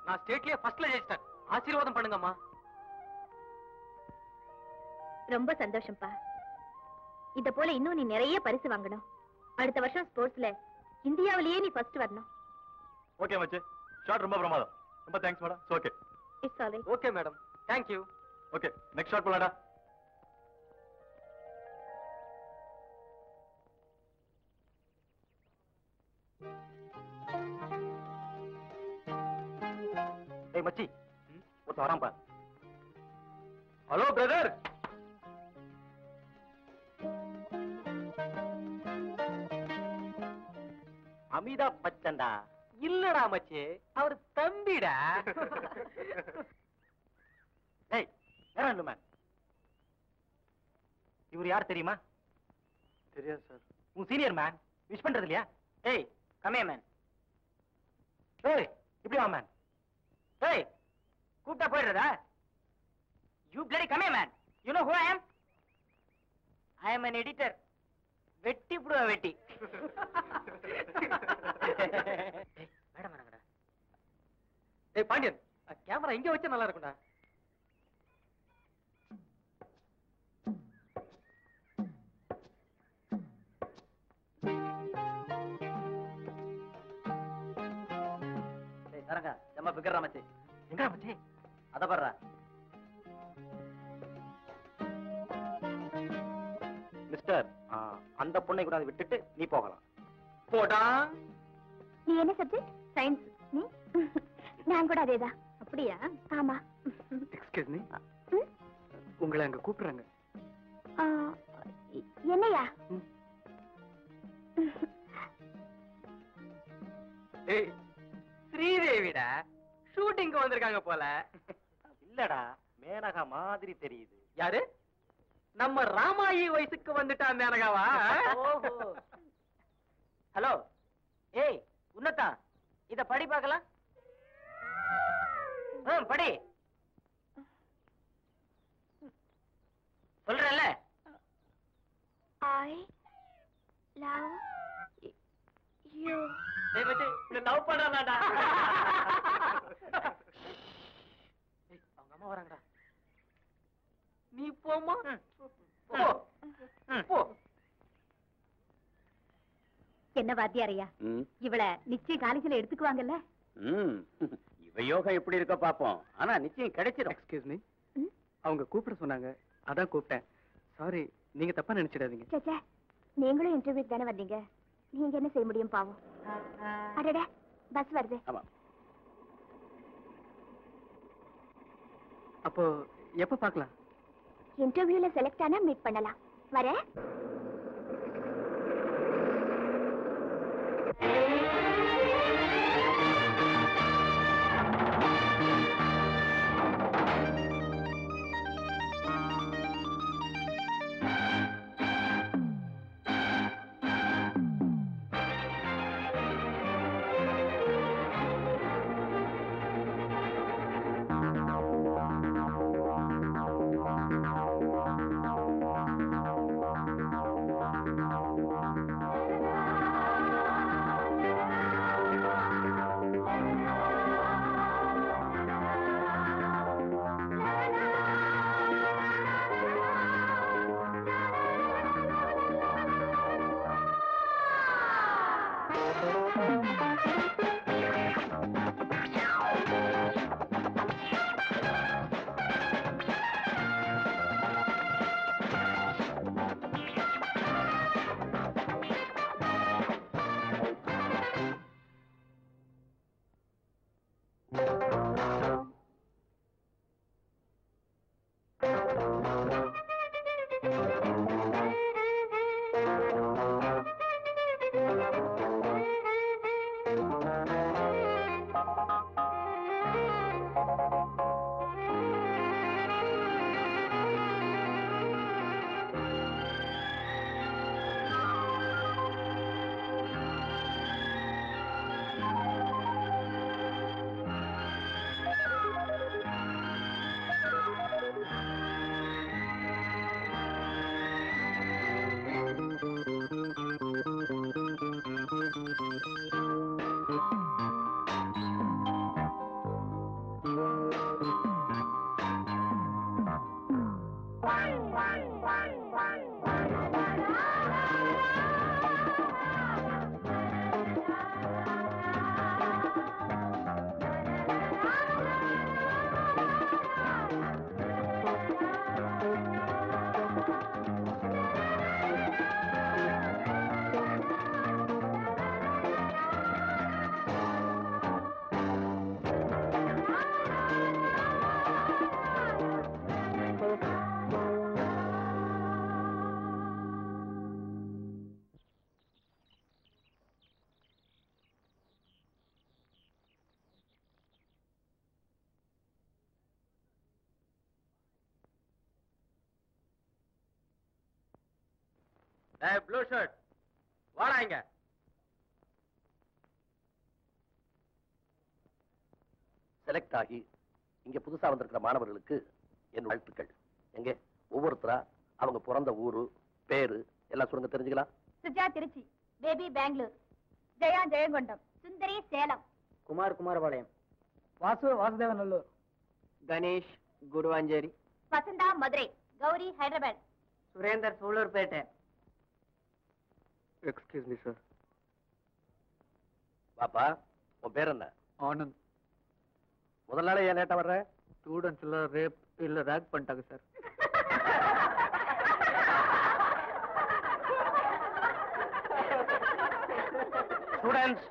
நான் ஸ்டேட்லயே ஃபர்ஸ்ட்ல ஜெயிச்சிட்டேன். ஆசீர்வாதம் பண்ணுங்கம்மா. ரொம்ப சந்தோஷம்ப்பா. இத போல இன்னும் நீ நிறைய பரிசு வாங்கணும். அடுத்த வருஷம் ஸ்போர்ட்ஸ்ல இந்தியாவிலேயே நீ ஃபர்ஸ்ட் வரணும். ஓகே மச்சி, ஷாட் ரொம்ப பிரமாதம். ரொம்ப thanks madam. Okay. It's all right. Okay madam, thank you. Okay, next shot போலாடா. ஏய் மச்சி, ஒருத்த வரான் பார். Hello brother. அமிதாப் பச்சன்டா. இல்லடா மச்சி, அவர் தம்பிடா. ஏய், யாரா மேன்? இவர் யார் தெரியுமா? தெரியாது சார். உன் சீனியர் மேன். விஷ் பண்றது இல்லையா? ஏய், கம்மியா மேன். ஏய், இப்படி வா மேன். ஏய், கூப்பிட்டா போயிடுறதா? யூ பிளடி கம்மியா man. You know who I am? I am an editor. வெட்டி புடுவா வெட்டி. மேடம் வரங்கடா. ஏய் பாண்டியன், கேமரா இங்க வச்சா நல்லா இருக்கும்டா. ஏய் தரங்க, நம்ம பிக்கறா மச்சி. எங்கடா மச்சி? அத பாருடா. மிஸ்டர், அந்த பொண்ணை கூட விட்டுட்டு நீ போகலாம். போடா. நீ என்ன சப்ஜெக்ட்? சயின்ஸ். நீ? நான் கூட அதேதான். அப்படியா? ஆமா. எக்ஸ்கியூஸ் மீ, உங்களை அங்க கூப்பிடுறாங்க. என்னையா? ஏய், ஸ்ரீதேவிடா. ஷூட்டிங்க்கு வந்திருக்காங்க போல. இல்லடா, மேனகா மாதிரி தெரியுது. யாரு? நம்ம ராமாயி வயசுக்கு வந்துட்டா மேனகாவா? ஓஹோ. ஹலோ. ஏய் உன்னதா, இத படி பார்க்கலாம். படி. சொல்றல. I love you. டேய் மச்சி, நீ லவ் பண்றானடா. ஏய், அவங்க அம்மா வராங்கடா. நீ போமா. போ. போ. என்ன வாத்தியாரையா, இவள நிச்சயம் காலேஜ்ல எடுத்துக்குவாங்கல்ல? இவ யோகா எப்படி இருக்க பாப்போம். ஆனா நிச்சயம் கிடைச்சிடும். எக்ஸ்கியூஸ் மீ, அவங்க கூப்பிட சொன்னாங்க, அதான் கூப்பிட்டேன். சாரி, நீங்க தப்பா நினைச்சிடாதீங்க. சேச்சே, நீங்களும் இன்டர்வியூக்கு தானே வந்தீங்க, நீங்க என்ன செய்ய முடியும் பாவம். அடடே, பஸ் வருது. ஆமா. அப்போ எப்ப பார்க்கலாம்? இன்டர்வியூல செலக்ட் ஆனா மீட் பண்ணலாம். வரேன். ப்ளூ ஷர்ட் வாடா இங்க. செலக்ட் ஆகி இங்க புதுசா வந்திருக்கிற மாணவர்களுக்கு என் வாழ்த்துக்கள். எங்க ஒவ்வொருத்தரா அவங்க பிறந்த ஊரு பேரு எல்லாம் சொல்லுங்க, தெரிஞ்சுக்கலாம். Suja Trichy, Baby Bangalore, Jaya Jayankondam, Sundari Salem, Kumar Kumarapalayam, Vasu Vasudevanallur, Ganesh Guruvancheri, Vasantha Madurai, Gowri Hyderabad, Surender Sullurpeta. Excuse me sir. பாப்பா, உன் பேர் என்ன? ஆனந்த். முதல் நாளே ஏன் லேட்டா வர்ற? ஸ்டூடெண்ட்ஸ் எல்லாம் ரேப் இல்ல ரேக் பண்ணிட்டாங்க sir. Students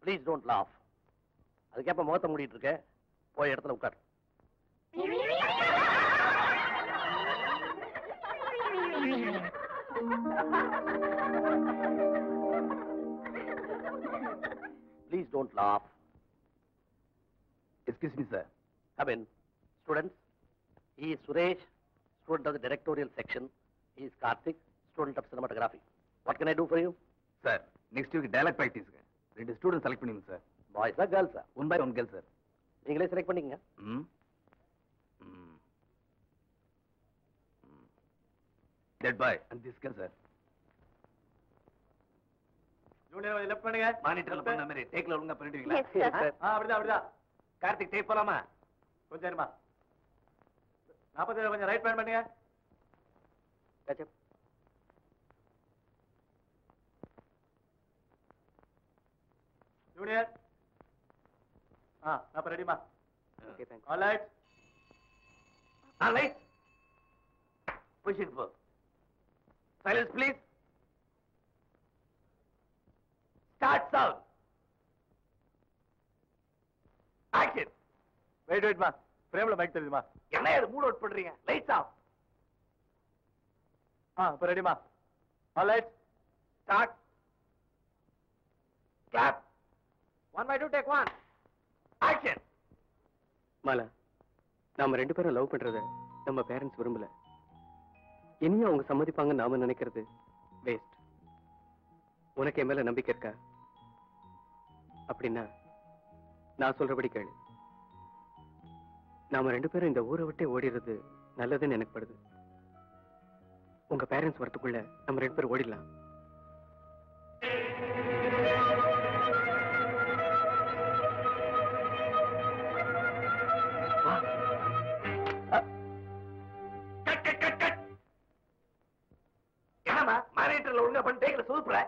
please don't laugh. அதுக்கேப்ப முகத்தை மூடிட்டு இருக்க, போய் இடத்துல உட்கார். Please don't laugh. Excuse me, sir. Come in. Students, he is Suresh, student of the directorial section. He is Karthik, student of cinematography. What can I do for you? Sir, next week dialogue பிராக்டிஸ்க்கு 2 students select பண்ணிருங்க sir. Boys or girls? 1 by 1 girl sir. நீங்களே select பண்ணிக்கங்க. That boy and this girl sir. Junior left பண்ணுங்க. மானிட்டர்ல பண்ண மாதிரி டேக்ல ஒழுங்கா பண்ணிடுவீங்களா? Yes, sir. அப்படிதான் அப்படிதான். கார்த்திக் டேக் போலாமா? கொஞ்சம் இருமா. 47 கொஞ்சம் ரைட் பேன் பண்ணுங்க. Catch up. ஜூனியர் அப்ப ரெடிமா? Okay, thanks. All right. All right. Push it for. Silence, please. Start sound. Action. Wait மா. ஃப்ரேம்ல மைக் தெரியுமா? என்ன இது மூட் அவுட் பண்றீங்க? Lights off. அப்ப ரெடிமா? All right. Start. Clap. 1 by 2 take 1. Action. Mala, நாம 2 பேரும் லவ் பண்றத நம்ம பேரண்ட்ஸ் விரும்பல. இனியும் அவங்க சம்மதிப்பாங்க நாம நினைக்கிறது வேஸ்ட். உனக்கு என் மேல நம்பிக்கை இருக்கா? அப்படின்னா நான் சொல்றபடி கேளு. நாம 2 பேரும் இந்த ஊரை விட்டே ஓடிறது நல்லதுன்னு எனக்கு படுது. உங்க பேரண்ட்ஸ் வரத்துக்குள்ள நம்ம 2 பேரும் ஓடிடலாம். என்னமா மானிட்டர்ல ஒழுங்கா பண்ணி டேக்ல சூப்பரா?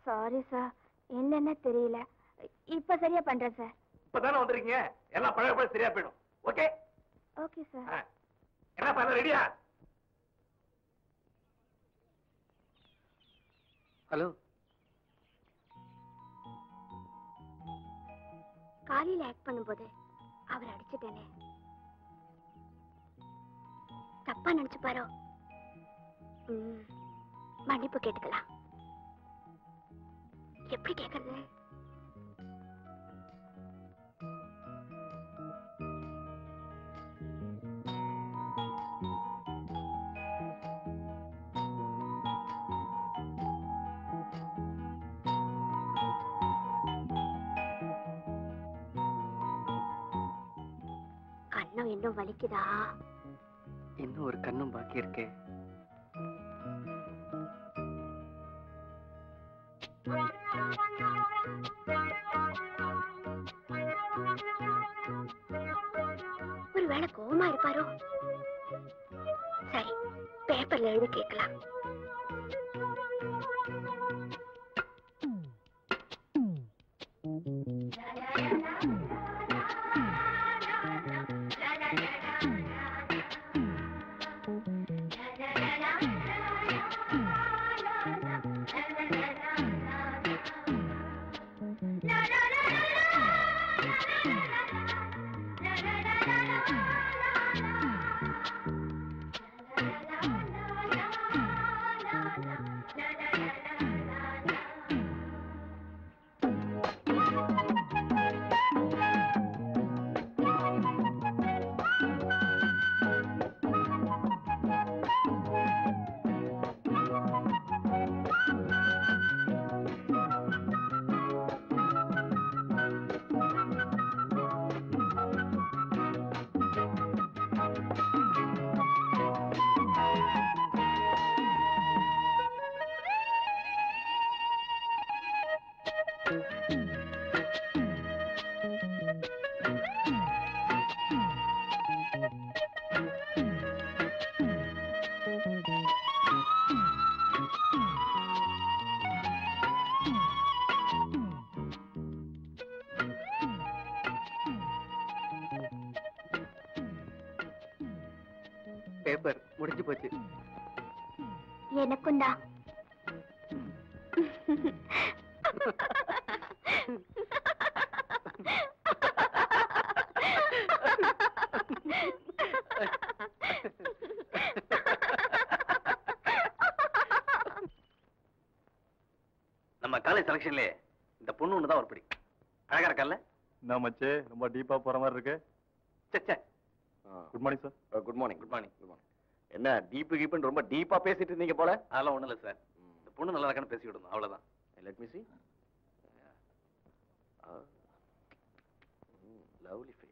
சாரி சார், என்னன்னு தெரியல. இப்ப சரியா பண்றேன் சார். இப்பதானே வந்திருக்கீங்க, எல்லாம் பழைய பழைய சரியா போயிடும். Okay okay sir. என்ன பண்ண ரெடியா? ஹலோ, காலையில ஆக்ட் பண்ணும்போது அவர் அடிச்சுட்டேனே, தப்பா நினைச்சு பாரோ. மன்னிப்பு கேட்டுக்கலாம். எப்படி கேக்குறது? கண்ணம் இன்னும் வலிக்குதா? இன்னும் ஒரு கண்ணம் பாக்கி இருக்கே. ஒருவேளை கோவமா இருப்பாரோ? சரி, பேப்பர்ல எழுதி கேட்கலாம். பேப்பர் முடிஞ்சு போச்சு. எனக்கும் தான். நம்ம காலேஜ் செலக்ஷன்ல இந்த பொண்ணு ஒண்ணுதான் ஒரு படி அழகா இருக்கல்ல? நான் மச்சே ரொம்ப டீப்பா போற மாதிரி இருக்கு. Good morning sir. Good morning. Good morning. Good morning. என்ன டீப்பு கீப்புன்னு ரொம்ப டீப்பா பேசிட்டு இருந்தீங்க போல? அதெல்லாம் ஒண்ணும் இல்ல சார். இந்த பொண்ணு நல்லா இருக்கான்னு பேசிக்கிட்டு இருந்தோம், அவ்வளவுதான். Let me see. Lovely face.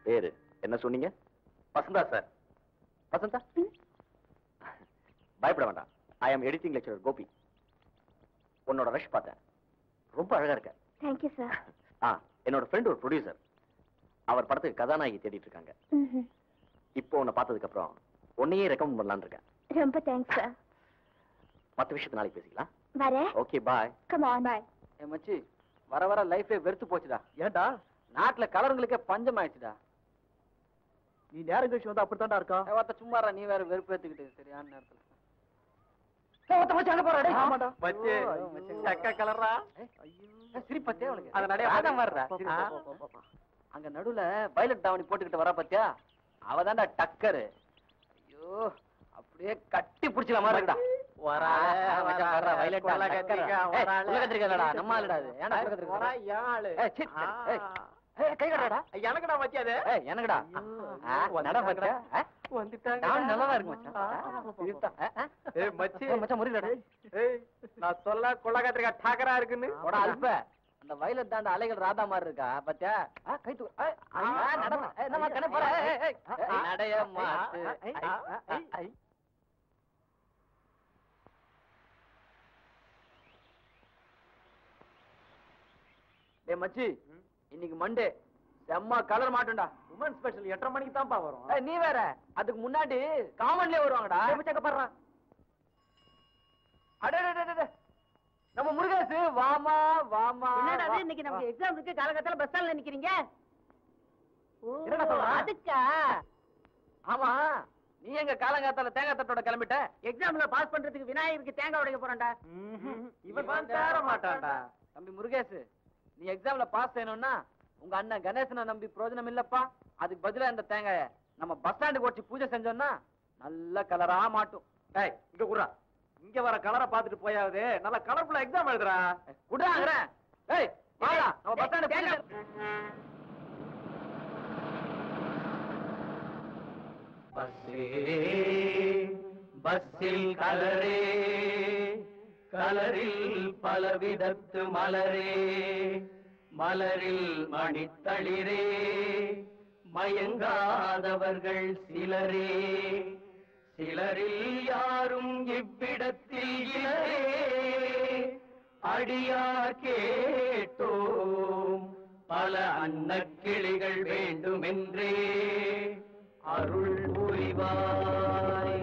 பேரு என்ன சொன்னீங்க? வசந்தா சார். வசந்தா? பயப்பட வேண்டாம். ஐ ஆம் எடிட்டிங் லெக்சரர் கோபி. உன்னோட ரஷ் பார்த்தேன், ரொம்ப அழகா இருக்க. Thank you sir. என்னோட ஃப்ரெண்ட் ஒரு ப்ரொடியூசர், அவர் படத்துக்கு கதாநாயகி தேடிட்டு இருக்காங்க. இப்போ உன்னை பார்த்ததுக்கு அப்புறம் உன்னையே ரெக்கமெண்ட் பண்ணலான்னு இருக்கேன். ரொம்ப தேங்க்ஸ் சார். மற்ற விஷயத்தை நாளைக்கு பேசிக்கலாம். வரேன். Okay bye. Come on. Bye. மச்சி, வர வர லைஃபே வெறுத்து போச்சுடா. ஏன்டா? நாட்டுல கலருங்களுக்கே பஞ்சம் ஆயிடுச்சுடா. நீ நேரம் கழிச்சு வந்து அப்படித்தான்டா இருக்கா? ஒருத்த சும்மாரா, நீ வேற வெறுப்பு ஏத்துக்கிட்டு சரியான நேரத்துல. அங்க போறா. மச்சே சக்க கலரா. சிரிப்பத்தே அவனுக்கு. அத நடைய ஆதம் வர்றா. அங்க நடுவுல வயலட் தாவணி போட்டுக்கிட்டு வரா பாத்தியா? அவதான்டா டக்கரு. ஐயோ, அப்படியே கட்டி புடிச்சல மாதிரி இருக்குடா. எனக்குடா மச்சி அது. எனக்குடா நல்லாதான் இருக்கு மச்சான். முறியலடா. நான் சொல்ல கொள்ளக்காத்திரிக்கா டாக்கரா இருக்குன்னு. அல்ப அந்த வயலட் தாண்ட அலைகள் ராதா மாதிரி இருக்கா பாத்தியா? கைத்து நடைய மாத்து. மச்சி, இன்னைக்கு மண்டே செம்ம கலர் மாட்டோம்டா. உமன் ஸ்பெஷல் 8:30 மணிக்கு தான்ப்பா வரும். நீ வேற அதுக்கு முன்னாடி காமன்லயே வருவாங்கடா. படுறான். அடே நம்ம முருகேசு வாமா வாமா. இன்னைக்கு நமக்கு எக்ஸாம் இருக்கு. காலகட்டத்துல பஸ் ஸ்டாண்ட்ல நிக்கிறீங்க. என்னடா சொல்ற? அதுக்கா? ஆமா, நீ எங்க காலங்காத்தால தேங்காய் தட்டோட கிளம்பிட்ட? எக்ஸாம்ல பாஸ் பண்றதுக்கு விநாயகருக்கு தேங்காய் உடைக்க போறேன்டா. இவன் தேர மாட்டான்டா. தம்பி முருகேசு, நீ எக்ஸாம்ல பாஸ் செய்யணும்னா உங்க அண்ணன் கணேசனை நம்பி பிரயோஜனம் இல்லப்பா. அதுக்கு பதிலா இந்த தேங்காய நம்ம பஸ் ஸ்டாண்டுக்கு வச்சு பூஜை செஞ்சோம்னா நல்ல கலரா மாட்டும். டேய் இங்க குறா. இங்க வர கலரை பாத்துட்டு போயாவது நல்ல கலர்ஃபுல்லா எக்ஸாம் எழுதுறா. குடுறாங்கறேன். ஏய் வாடா, நம்ம பஸ் ஸ்டாண்ட் பஸ்ஸில் கலரே கலரில் பலவிதத்து மலரே மலரில் மணித்தளிரே மயங்காதவர்கள் சிலரே சிலரில் யாரும் இவ்விடத்தில் இலரே அடியார் கேட்டோம் பல அன்னக்கிளிகள் வேண்டுமென்றே அருள் புரிவாய்.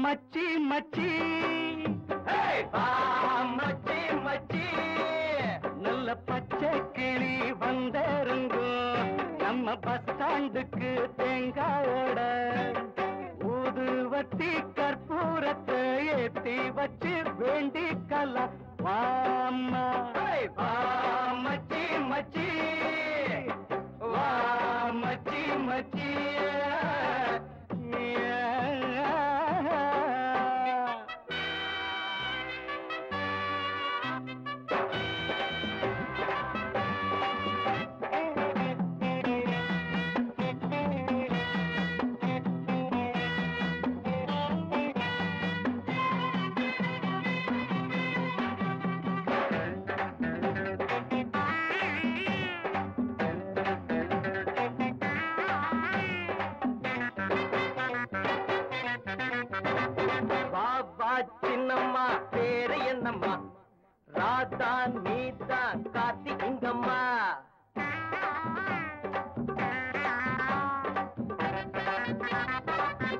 மச்சி மச்சி மச்சி மச்சி நல்ல பச்சை கிளி வந்திருங்கோ நம்ம பஸ் ஸ்டாண்டுக்கு தேங்காயோட ஊதுவத்தி கற்பூரத்தை ஏத்தி வச்சு வேண்டிக்கலாம். வாமா மச்சி மச்சி வா மச்சி மச்சி. என்னம்மா பேரு என்னம்மா ராதா நீதா கார்த்தி இங்கம்மா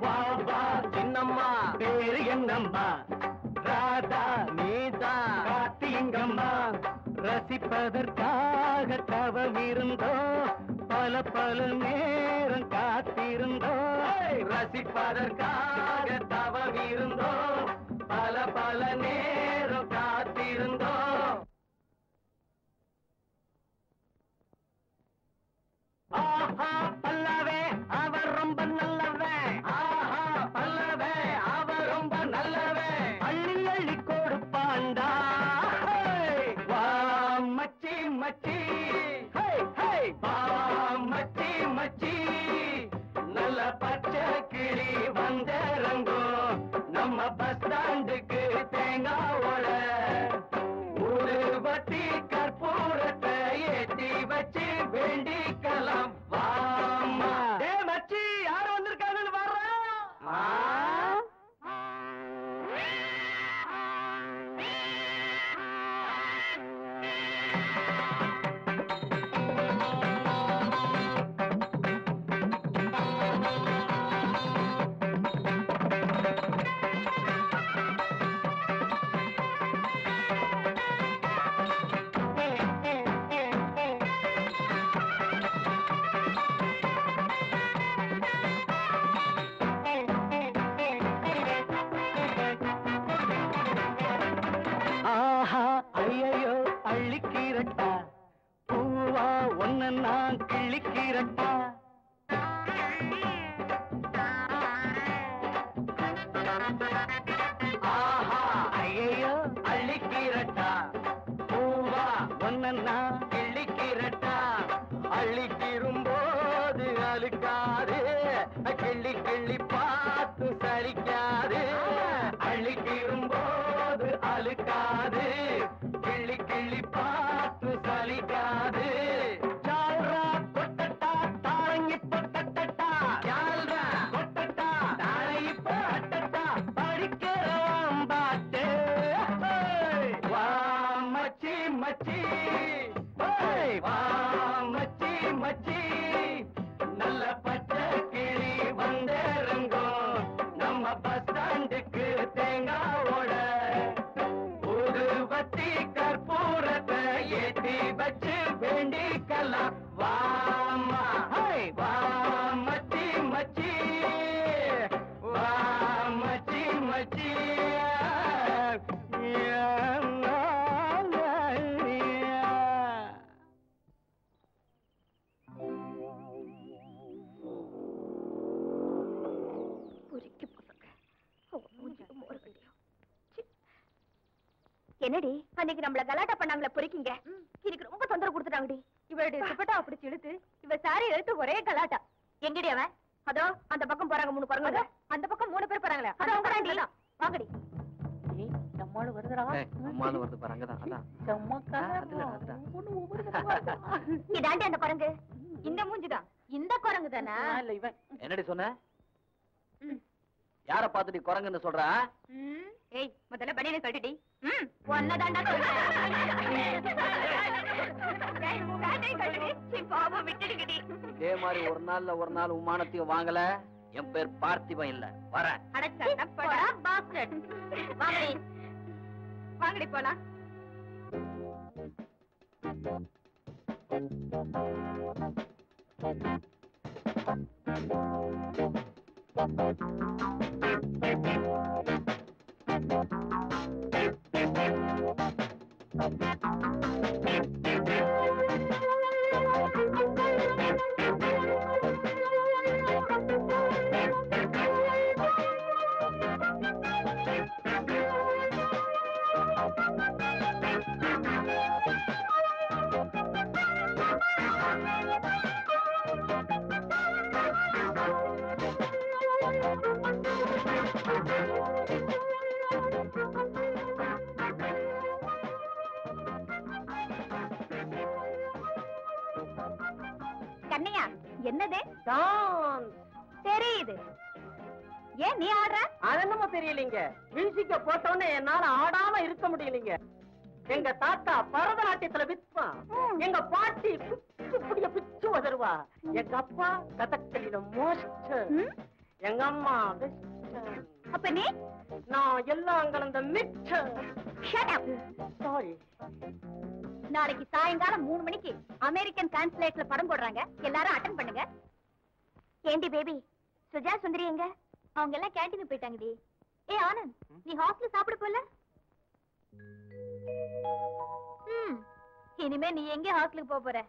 பாபா சின்னம்மா பேரு என்னம்மா ராதா நீதா கார்த்தி இங்கம்மா ரசிப்பதற்காக தவம் இருந்தோ பல பல நேரம் காத்திருந்தோ ரசிப்பதற்காக தவம் இருந்தோ பல பல நேரம் காத்திருந்தோ ஆஹா பல்லவே அவர் ரொம்ப நல்லவன் ஆஹா பல்லவே அவர் ரொம்ப நல்லவன் அள்ளி அள்ளி கொடுப்பாண்டா வா மச்சி மச்சி வா மச்சி மச்சி நல்ல பச்சை கிளி வந்தரங்கோ நம்ம பஸ் ஸ்டாண்டுக்கு தேங்காவோட ஊதுபத்தி கற்பூரத்தை ஏத்தி வச்சு வேண்டிக்கலாம் வாமா ஏ மச்சி யார் வந்திருக்காங்கன்னு ஆஹா ஐயோ அள்ளிக்கிறட்டா பூவா ஒன்ன நான் கிள்ளிக்கிறட்டா ஆஹா ஐயோ அள்ளிக்கிறட்டா பூவா ஒன்ன நான் கிள்ளிக்கிறட்டா அள்ளிக்கிரும்போது அழுக்காது கிள்ளி கிள்ளி பார்த்து சலிக்காது அள்ளிக்கிரும்போது அழுக்காது கிள்ளி கிள்ளி பார்த்து சலிக்காது ஜால்ரா கொட்டட்டா தாழங்கி பொட்டட்டா ஜால்ரா கொட்டட்டா தாழங்கி பொட்டட்டா படிக்கிறோம் பாட்டு வா மச்சி மச்சி வா மச்சி மச்சி நல்ல பச்சை கிளி வந்தரங்கோ நம்ம பஸ் ஸ்டாண்டுக்கு தேங்காவோட ஊதுபத்தி கற்பூரத்தை ஏத்தி வச்சு வேண்டிக்கலாம் வாமா வா மச்சி மச்சி வா மச்சி மச்சி என்னடி அன்னைக்கு நம்மள கலாட்டா பண்ணாங்களே பொறுக்கிங்க இன்னைக்கு ரொம்ப தொந்தரவு கொடுத்துட்டாங்கடி இவளுடைய துப்பட்டா அப்படி இழுத்து இவ சாரி எடுத்து ஒரே கலாட்டா எங்கடி அவன் அதோ அந்த பக்கம் போறாங்க 3 குரங்கு அந்த பக்கம் 3 பேர் போறாங்களே அதோ அவங்க தாண்டி வாங்கடி நம்மால வருதுடா அம்மானு வருது பாருங்க அதான் இதாண்டி அந்த குரங்கு இந்த மூஞ்சிதான் இந்த குரங்கு தானா இல்ல இவன் என்னடி சொன்ன யார பார்த்து நீ குரங்குன்னு சொல்ற ஏய் முதல்ல பனியனை கழட்டிடி ஒன்னதாண்டா விட்டுடுங்கடி இதே மாதிரி ஒரு நாள் உமானத்தையும் வாங்கல என் பேர் பார்த்திபன் இல்ல வரேன் வாங்கடி போலாம் கண்ணையா என்னது தெரியுது ஏன் நீ ஆடுற? அதென்னமோ தெரியலீங்க. மியூசிக்க போட்டோன்னு என்னால ஆடாம இருக்க முடியலீங்க. எங்க தாத்தா பரதநாட்டியத்துல வித்வான், எங்க பாட்டி பிச்சு பிச்சு உதருவா, எங்க அப்பா கதக்களியில மோஸ்டர், எங்க அம்மா வெஸ்டர்ன். அப்ப நீ? நான் எல்லாம் கலந்த மிக்சர். Shut up. சாரி. நாளைக்கு சாயங்காலம் 3 மணிக்கு அமெரிக்கன் கான்சுலேட்ல படம் போடுறாங்க, எல்லாரும் அட்டெண்ட் பண்ணுங்க. ஏண்டி பேபி, சுஜா சுந்தரி எங்க? அவங்க எல்லாம் கேண்டீன் போயிட்டாங்கடி. ஏ ஆனந்த், நீ ஹாஸ்டல்ல சாப்பிட போல? இனிமே நீ எங்க ஹாஸ்டலுக்கு போற?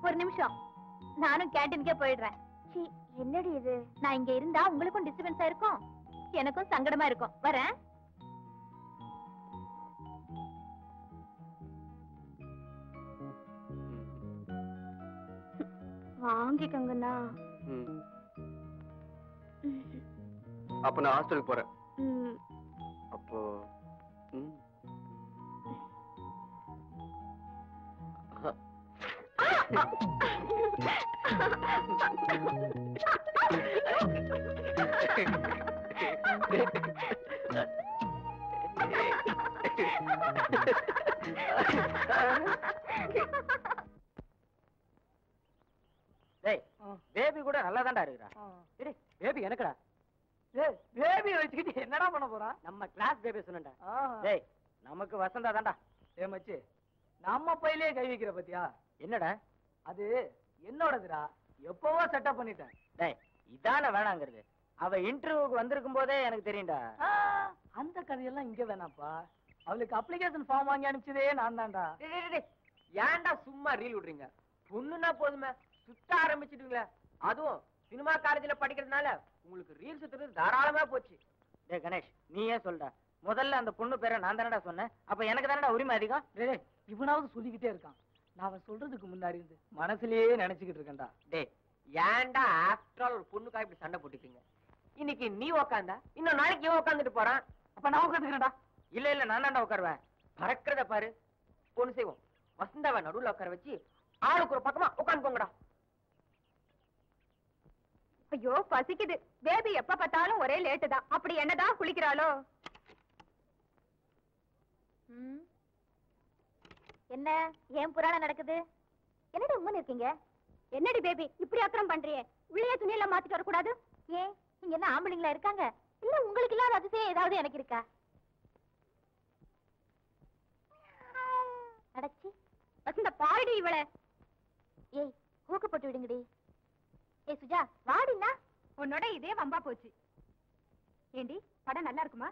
ஒரு நிமிஷம், நானும் கேண்டீனுக்கே போயிடுறேன். என்னடி இது? நான் இங்க இருந்தா உங்களுக்கும் டிஸ்டர்பன்ஸா இருக்கும், எனக்கும் சங்கடமா இருக்கும். வரேன். வாங்கிக்கங்கண்ணா. அப்ப நான் ஹாஸ்டலுக்கு போறேன். அப்போ பேபி கூட நல்லா தான்டா இருக்கிறா. பேபி எனக்குடா. பேபி வச்சுக்கிட்டு என்னடா பண்ண போறான்? நம்ம கிளாஸ் பேபி சொன்னேன்டா. டேய், நமக்கு வசந்தா தான்டா. ஏ மச்சி, நம்ம பையிலே கை வைக்கிற பத்தியா? என்னடா அது? என்னோடதுடா, எப்பவோ செட்டப் பண்ணிட்டேன். டேய், இதான வேணாங்கிறது. அவ இன்டர்வியூக்கு வந்திருக்கும் போதே எனக்கு தெரியும்டா. அந்த கதையெல்லாம் இங்க வேணாப்பா. அவளுக்கு அப்ளிகேஷன் ஃபார்ம் வாங்கி அனுப்பிச்சதே நான் தான்டா. ஏன்டா சும்மா ரீல் விடுறீங்க? பொண்ணுன்னா போதுமே சுத்த ஆரம்பிச்சிடுங்களே. அதுவும் சினிமா காலேஜ்ல படிக்கிறதுனால உங்களுக்கு ரீல் சுத்துறது தாராளமா போச்சு. டே கணேஷ், நீ ஏன் சொல்ற? முதல்ல அந்த பொண்ணு பேரை நான் தானடா சொன்னேன். அப்ப எனக்கு தானடா உரிமை அதிகம். டே, இவனாவது சொல்லிக்கிட்டே இருக்கான். நான் அவன் சொல்றதுக்கு முன்னாடி இருந்து மனசுலயே நினைச்சுக்கிட்டு இருக்கேன்டா. டே, ஏன்டா ஆஃப்டர் ஆல் ஒரு பொண்ணுக்காக இப்படி சண்டை போட்டுக்கீங்க? இன்னைக்கு நீ உக்காந்தா இன்னும் நாளைக்கு இவன் உட்காந்துட்டு போறான். அப்ப நான் உட்காந்துக்கிறேன்டா. இல்ல இல்ல, நான் தான்டா உட்காருவேன். பறக்கிறத பாரு. பொண்ணு செய்வோம், வசந்தாவை நடுவுல உட்கார வச்சு ஆளுக்கு ஒரு பக்கமா உட்காந்துக்கோங்கடா. ஐயோ பசிக்குது. பேபி எப்ப பார்த்தாலும் ஒரே லேட்டு தான். அப்படி என்னதான் குளிக்கிறாளோ? என்ன ஏன் புராணம் நடக்குது? என்னடி உம்மன் இருக்கீங்க? என்னடி பேபி இப்படி அக்கறம் பண்றியே? உள்ளே துணியெல்லாம் மாத்திட்டு வரக்கூடாது? ஏன் இங்க என்ன ஆம்பளைங்களா இருக்காங்க? இல்ல உங்களுக்கு இல்லாத அதிசயம் ஏதாவது எனக்கு இருக்கா? அடச்சி வசந்த பாருடி இவள. ஏய், ஊக்க போட்டு விடுங்கடி. ஏய் சுஜா, வாடினா. உன்னோட இதே வம்பா போச்சு. ஏண்டி, படம் நல்லா இருக்குமா?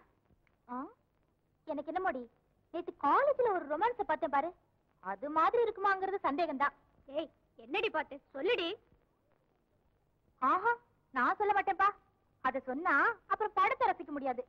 எனக்கு என்ன மோடி, நேத்து காலேஜ்ல ஒரு ரொமான்ஸ் பார்த்தேன் பாரு, அது மாதிரி இருக்குமாங்கிறது சந்தேகம் தான். ஏய், என்னடி பாட்டு சொல்லுடி. ஆஹா, நான் சொல்ல மாட்டேன்பா. அத சொன்னா அப்புறம் படத்தை ரசிக்க முடியாது.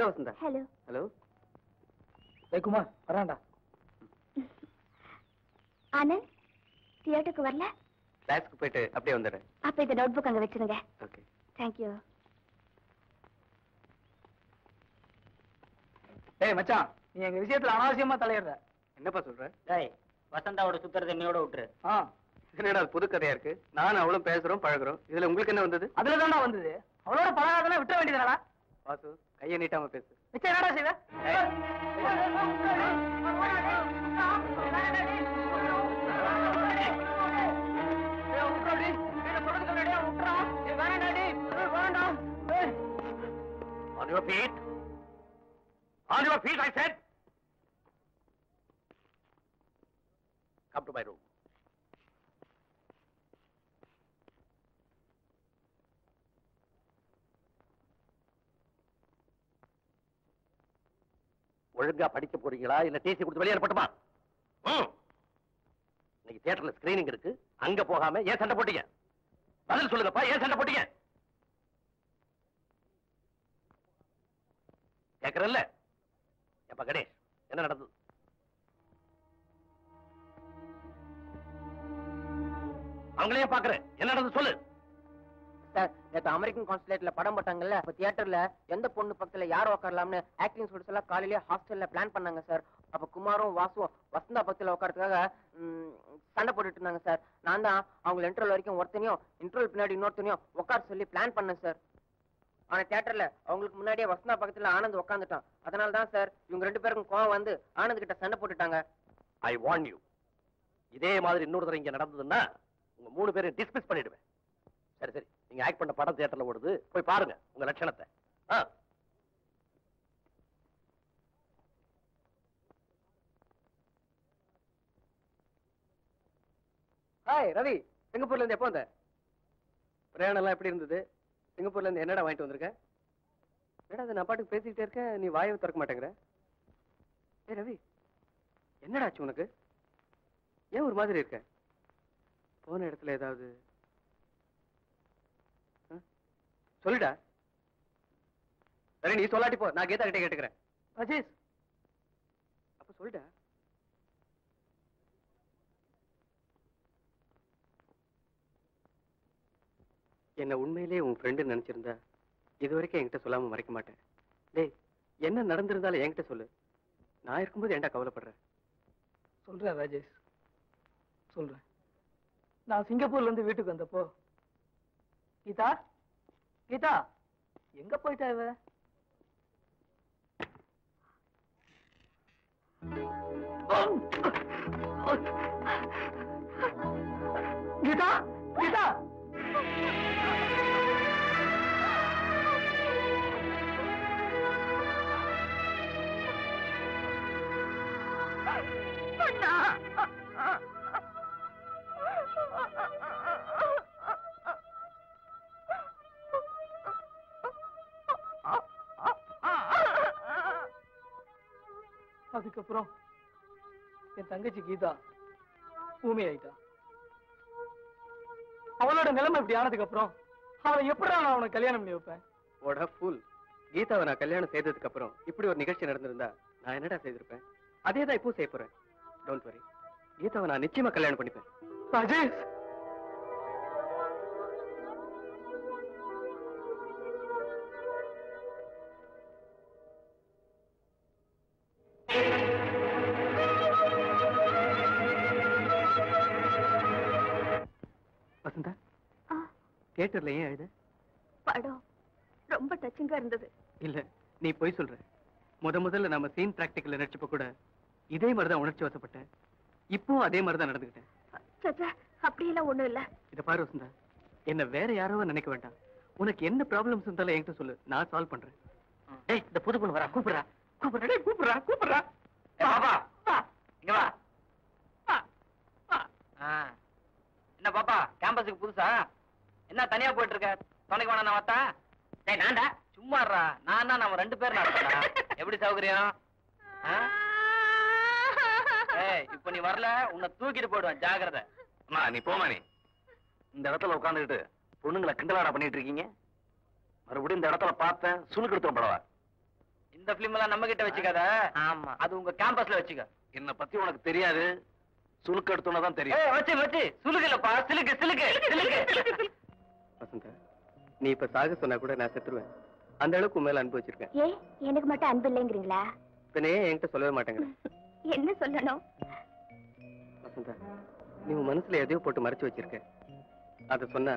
வசந்தா. ஹலோ. ஹலோ. ஏய் குமார் வரான்டா. ஆனந்த் தியேட்டருக்கு வரல? கிளாஸ்க்கு போயிட்டு அப்படியே வந்துடுறேன். அப்ப இந்த நோட் புக் அங்க வச்சிருங்க. ஓகே. தேங்க்யூ. ஏய் மச்சான், நீ எங்க விஷயத்துல அனாவசியமா தலையிடுற. என்னப்பா சொல்ற? டேய் வசந்தாவோட சுத்துறது என்னையோட விட்டுரு. என்னடா புது கதையா இருக்கு? நானும் அவளும் பேசுறோம் பழகுறோம். இதுல உங்களுக்கு என்ன வந்தது? அதுல தான்டா வந்தது. அவளோட பழகாதனா விட்டுற வேண்டியதுடா. வாசு கையை நீட்டாம பேசு. மிச்சம் என்னடா செய்வ? On your feet. On your feet, I said. Come to my room. ஒழுங்கா படிக்க போறீங்களா இல்ல டிசி கொடுத்து வெளியே அனுப்பட்டுமா? இன்னைக்கு தியேட்டர்ல ஸ்கிரீனிங் இருக்கு, அங்க போகாம ஏன் சண்டை போட்டீங்க? பதில் சொல்லுங்கப்பா, ஏன் சண்டை போட்டீங்க? கேக்குறல்ல? எப்ப கணேஷ் என்ன நடந்தது? அவங்களையே பாக்குறேன், என்ன நடந்தது சொல்லு. சார், நேற்று அமெரிக்கன் கான்சுலேட்ல படம் போட்டாங்கல்ல, அப்ப தியேட்டர்ல எந்த பொண்ணு பக்கத்துல யார் உட்காரலாம்னு ஆக்டிங் ஸ்டூடெண்ட்ஸ் எல்லாம் காலையிலேயே ஹாஸ்டல்ல பிளான் பண்ணாங்க சார். அப்ப குமாரும் வாசுவும் வசந்தா பக்கத்துல உட்காரத்துக்காக சண்டை போட்டுட்டு இருந்தாங்க சார். நான் தான் அவங்க இன்டர்வல் வரைக்கும் ஒருத்தனையும் இன்டர்வல் பின்னாடி இன்னொருத்தனையும் உட்கார சொல்லி பிளான் பண்ணேன் சார். ஆனா தியேட்டர்ல அவங்களுக்கு முன்னாடியே வசந்தா பக்கத்துல ஆனந்த் உட்காந்துட்டான். அதனால தான் சார் இவங்க 2 பேருக்கும் கோவம் வந்து ஆனந்த் கிட்ட சண்டை போட்டுட்டாங்க. ஐ வார்ன் யூ, இதே மாதிரி இன்னொரு தடவை இங்க நடந்ததுன்னா உங்க 3 பேரையும் டிஸ்மிஸ் பண்ணிடுவேன். சரி சரி, நீங்க ஆக்ட் பண்ண படம் தியேட்டர்ல ஓடுது, போய் பாருங்க உங்க லட்சணத்தை. ஹாய் ரவி, சிங்கப்பூர்ல இருந்து எப்போ வந்த? பிரயாணம் எல்லாம் எப்படி இருந்தது? சிங்கப்பூர்ல இருந்து என்னடா வாங்கிட்டு வந்திருக்க? என்னடா அது, நான் பாட்டுக்கு பேசிக்கிட்டே இருக்கேன், நீ வாயை திறக்க மாட்டேங்கிற. ஏய் ரவி, என்னடா ஆச்சு உனக்கு? ஏன் ஒரு மாதிரி இருக்க? போன இடத்துல ஏதாவது சொல்லுடா. சரி நீ சொல்லாட்டி போ, நான் கீதா கிட்ட கேட்டுக்கிறேன். அஜீஸ் அப்ப சொல்லுடா. என்ன உண்மையிலேயே உன் ஃப்ரெண்டு நினைச்சிருந்தா இது வரைக்கும் என்கிட்ட சொல்லாம மறைக்க மாட்டேன். டேய், என்ன நடந்திருந்தாலும் என்கிட்ட சொல்லு. நான் இருக்கும்போது ஏன்டா கவலைப்படுறேன்? சொல்றேன் ராஜேஷ், சொல்றேன். நான் சிங்கப்பூர்ல இருந்து வீட்டுக்கு வந்தப்போ கீதா கீதா எங்க போயிட்டா இவ? கீதா கீதா அதுக்கப்புறம் என் தங்கச்சி கீதா ஊமை ஆயிட்டா. அவளோட நிலைமை இப்படி ஆனதுக்கு அப்புறம் அவளை எப்படி நான் அவனை கல்யாணம் பண்ணி வைப்பேன்? ஓடா ஃபுல். கீதாவை நான் கல்யாணம் செய்ததுக்கு அப்புறம் இப்படி ஒரு நிகழ்ச்சி நடந்திருந்தா நான் என்னடா செய்திருப்பேன்? அதே தான் இப்போ செய்ய போறேன். டோன்ட் வரி, கீதாவை நான் நிச்சயமா கல்யாணம் பண்ணிப்பேன். ராஜேஷ், வசந்தா, தியேட்டர்ல ஏன் அழுத? படம் ரொம்ப டச்சிங்கா இருந்தது. இல்ல, நீ போய் சொல்ற. முதல்ல நம்ம சீன் பிராக்டிக்கல்ல நடிச்சப்ப கூட இதே மாதிரிதான் உணர்ச்சி வசப்பட்டேன். இப்பவும் அதே மாதிரிதான் நடந்துகிட்டேன். சச்சா, அப்படியெல்லாம் ஒண்ணும் இல்ல. இத பாரு வசந்தா, என்ன வேற யாரோ நினைக்க வேண்டாம். உனக்கு என்ன ப்ராப்ளம்ஸ் இருந்தாலும் என்கிட்ட சொல்லு, நான் சால்வ் பண்றேன். டேய், இந்த புது பொண்ணு வரா, கூப்பிடுறா கூப்பிடுறா, டேய் கூப்பிடுறா கூப்பிடுறா. பாப்பா வா, இங்க வா. என்ன பாப்பா, கேம்பஸுக்கு புதுசா? என்ன தனியா போயிட்டு இருக்க? துணைக்கு வேணா நான் வத்தா? டேய் நான்டா, சும்மா இருடா. நான் தான், நம்ம 2 பேரும் நடத்தடா. எப்படி சௌகரியம்? ஏய், இப்ப நீ வரல, உன்னை தூக்கிட்டு போயிடுவேன், ஜாக்கிரதை. அம்மா நீ போமா, நீ இந்த இடத்துல உட்காந்துக்கிட்டு பொண்ணுங்களை கிண்டலாடா பண்ணிட்டு இருக்கீங்க. மறுபடியும் இந்த இடத்துல பார்த்தேன் சுணுக்கு எடுத்து படவா. இந்த இந்த பிலிம் எல்லாம் நம்ம கிட்ட வச்சுக்காத. ஆமா, அது உங்க கேம்பஸ்ல வச்சுக்க. என்ன பத்தி உனக்கு தெரியாது, சுலுக்கு எடுத்தோன்னதான் தெரியும். வச்சு சுலுக்கு இல்லப்பா, சிலுக்கு சிலுக்கு சிலுக்கு. வசந்தா, நீ இப்ப சாக சொன்னா கூட நான் செத்துருவேன். அந்த அளவுக்கு மேல அன்பு வச்சிருக்கேன். ஏ எனக்கு மட்டும் அன்பு இல்லைங்கிறீங்களா? பின்னே என்கிட்ட சொல்லவே மாட்டேங்கிறேன். என்ன சொல்லணும்? வசந்தா, நீ உன் மனசுல எதையோ போட்டு மறைச்சு வச்சிருக்க. அத சொன்னா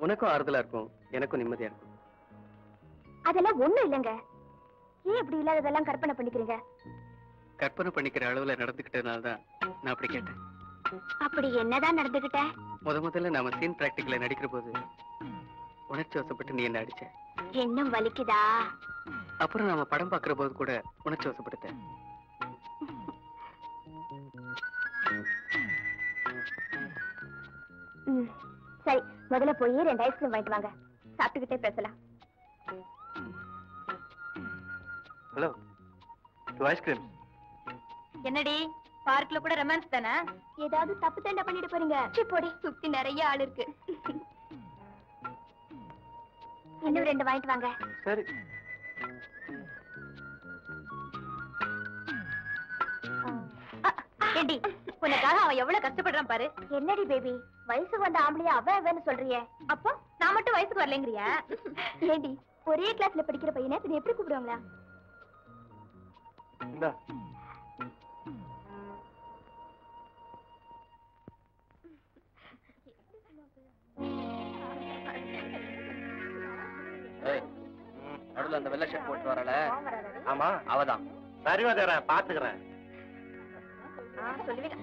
உனக்கும் ஆறுதலா இருக்கும், எனக்கும் நிம்மதியா இருக்கும். அதெல்லாம் ஒண்ணும் இல்லைங்க. ஏன் இப்படி இல்லாததெல்லாம் கற்பனை பண்ணிக்கிறீங்க? கற்பனை பண்ணிக்கிற அளவுல நடந்துக்கிட்டதுனாலதான் நான் அப்படி கேட்டேன். அப்படி என்னதான் நடந்துகிட்ட? முதல்ல நாம சீன் பிராக்டிக்கல நடிக்கிற போது உணர்ச்சி வசப்பட்டு நீ என்ன அடிச்ச. இன்னும் வலிக்குதா? அப்புறம் நாம படம் பாக்குற போது கூட உணர்ச்சி வசப்படுத்த. சரி, முதல்ல போய் 2 ஐஸ்கிரீம் வாங்கிட்டு வாங்க. சாப்பிட்டுக்கிட்டே பேசலாம். Hello, 2 ice cream. என்னடி, பார்க்ல கூட ரொமான்ஸ் தானே? ஏதாவது தப்பு தண்டை பண்ணிட்டு போறீங்க? போடி, சுத்தி நிறைய ஆள் இருக்கு. இன்னும் 2 வாங்கிட்டு வாங்க. சரி. ஏண்டி, உனக்காக அவன் எவ்வளவு கஷ்டப்படுறான் பாரு. என்னடி பேபி, வயசுக்கு வந்த ஆம்பளையா அவன் சொல்றியே? அப்போ நான் மட்டும் வயசுக்கு வரலங்கறியா? ஏண்டி, ஒரே கிளாஸ்ல படிக்கிற பையனை பின்ன எப்படி கூப்பிடுவாங்களா? இந்தா. நடுவில் அந்த வெள்ளை ஷர்ட் போட்டு வரல. ஆமா, அவதான். சரி வாத்தியாரே, பாத்துக்கிறேன். சொல்லுவீங்க.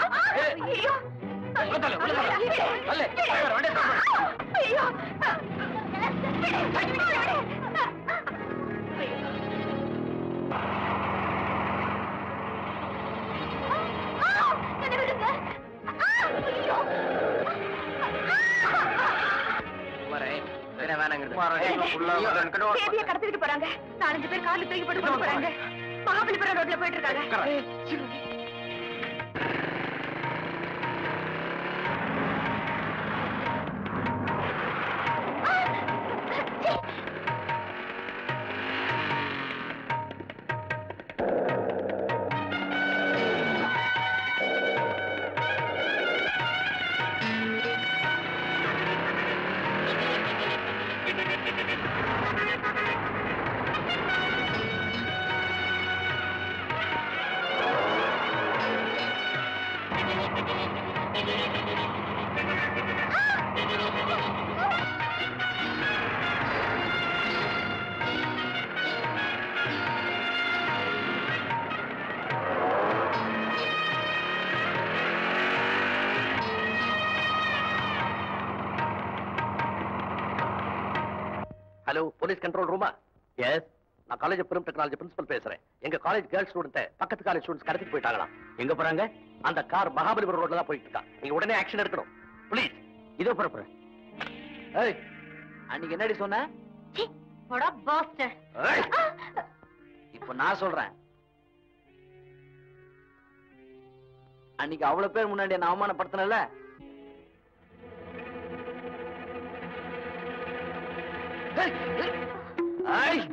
கடத்திட்டு போறாங்க. 4-5 பேர் கார்ல தூக்கி போட்டு போறாங்க. மகாபலிபுரம் ரோட்ல போயிட்டு இருக்காங்க. ஹலோ, போலீஸ் கண்ட்ரோல் ரூமா? எஸ், நான் college of film technology principal பேசுறேன். எங்க காலேஜ் கேர்ள்ஸ் ஸ்டூடெண்ட் பக்கத்து காலேஜ் ஸ்டூடெண்ட்ஸ் கடத்திட்டு போயிட்டாங்களாம். எங்க போறாங்க? அந்த கார் மகாபலிபுரம் ரோட்ல தான் போயிட்டு இருக்கா. நீங்க உடனே ஆக்ஷன் எடுக்கணும் ப்ளீஸ். இதோ புறப்புறேன். ஏய், அன்னைக்கு என்னடி சொன்ன? இப்ப நான் சொல்றேன். அன்னைக்கு அவ்வளவு பேர் முன்னாடி என்ன அவமானப்படுத்தினல, Ah!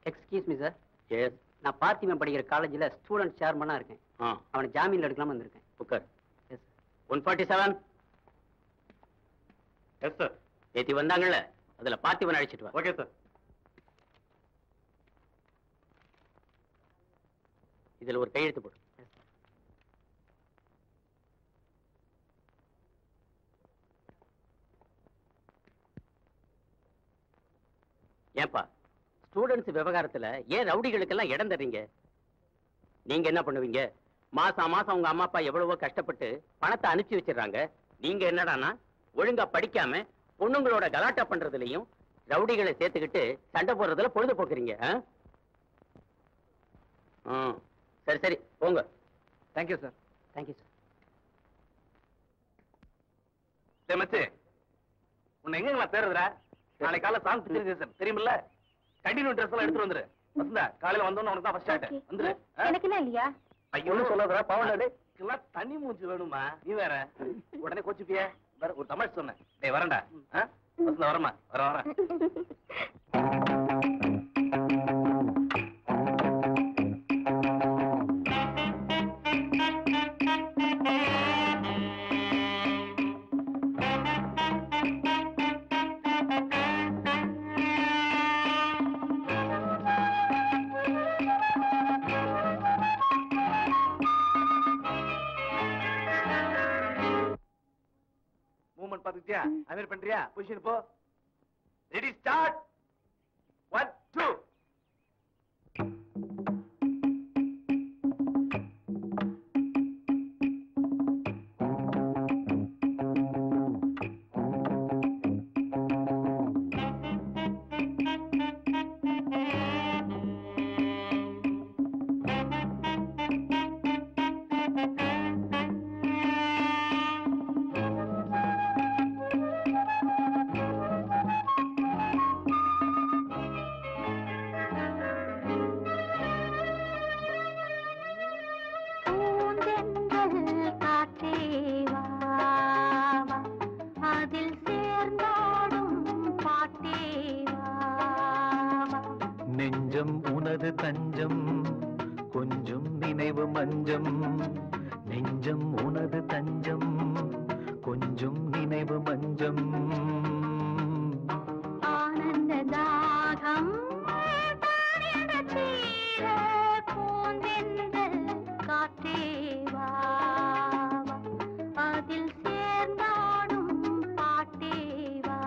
Excuse me sir. Yes. நான் பார்த்திபன் படிக்கிற காலேஜில் ஸ்டூடெண்ட் சேர்மனா இருக்கேன். அவனை ஜாமீன்ல எடுக்கலாம்னு வந்திருக்கேன். உட்கார். எஸ் 147. Yes sir. நேத்தி வந்தாங்கல்ல, அதுல பார்த்திபன் அழைச்சிட்டு வா. Okay sir. இதுல ஒரு கையெழுத்து போடு. ஏன்பா ஸ்டூடெண்ட்ஸ் விவகாரத்துல ஏன் ரவுடிகளுக்கெல்லாம் இடம் தர்றீங்க? நீங்க என்ன பண்ணுவீங்க? மாசம் மாசம் உங்க அம்மா அப்பா எவ்வளவோ கஷ்டப்பட்டு பணத்தை அனுப்பிச்சு வச்சிடறாங்க. நீங்க என்னடானா ஒழுங்கா படிக்காம பொண்ணுங்களோட கலாட்டா பண்றதுலயும் ரவுடிகளை சேர்த்துக்கிட்டு சண்டை போடுறதுல பொழுது போக்குறீங்க. சரி சரி போங்க. Thank you sir. Thank you sir. மச்சி உன்னை எங்க தேடுறா? நாளை காலைல சாங் பிக்சரைசேஷன் தெரியுமில்ல? கண்டினியூ ட்ரெஸ் எல்லாம் எடுத்து வந்துரு. வசந்தா காலையில வந்தோன்னு உனக்கு தான் ஃபர்ஸ்ட் ஸ்டார்ட். வந்துரு. எனக்கு என்ன இல்லையா? ஐயோ சொல்லாதடா பாவம்டா. இதெல்லாம் தண்ணி மூஞ்சி வேணுமா? நீ வேற உடனே கோச்சிப்பிய. வேற ஒரு தமாஷ் சொன்னேன். டேய் வரேன்டா. வசந்தா வரமா? வரேன். பாத்துக்கிட்டியா? அமீர் பண்றியா? பொசிஷன் போ. Ready start. 1 2. நெஞ்சம் உனது தஞ்சம் கொஞ்சம் நினைவு மஞ்சம். நெஞ்சம் உனது தஞ்சம் கொஞ்சம் நினைவு மஞ்சம். ஆனந்த தாகம் காற்றேவா அதில் சேர்ந்தாடும் பாட்டேவா.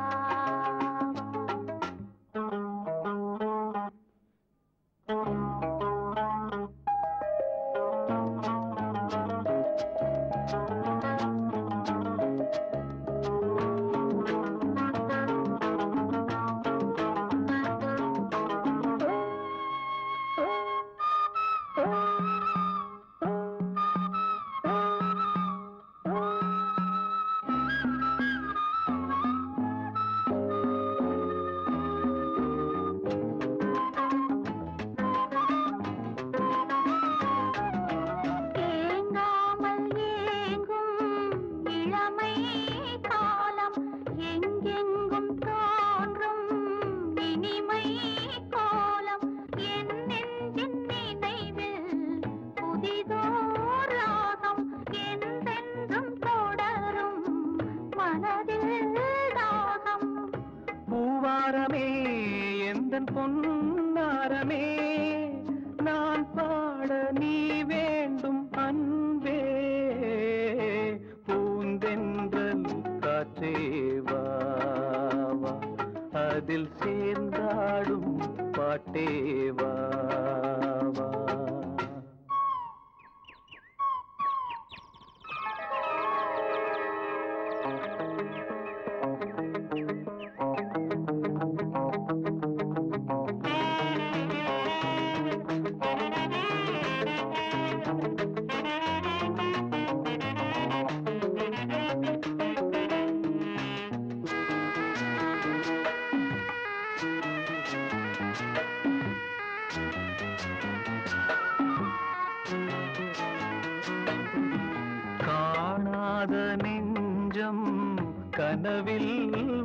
கனவில்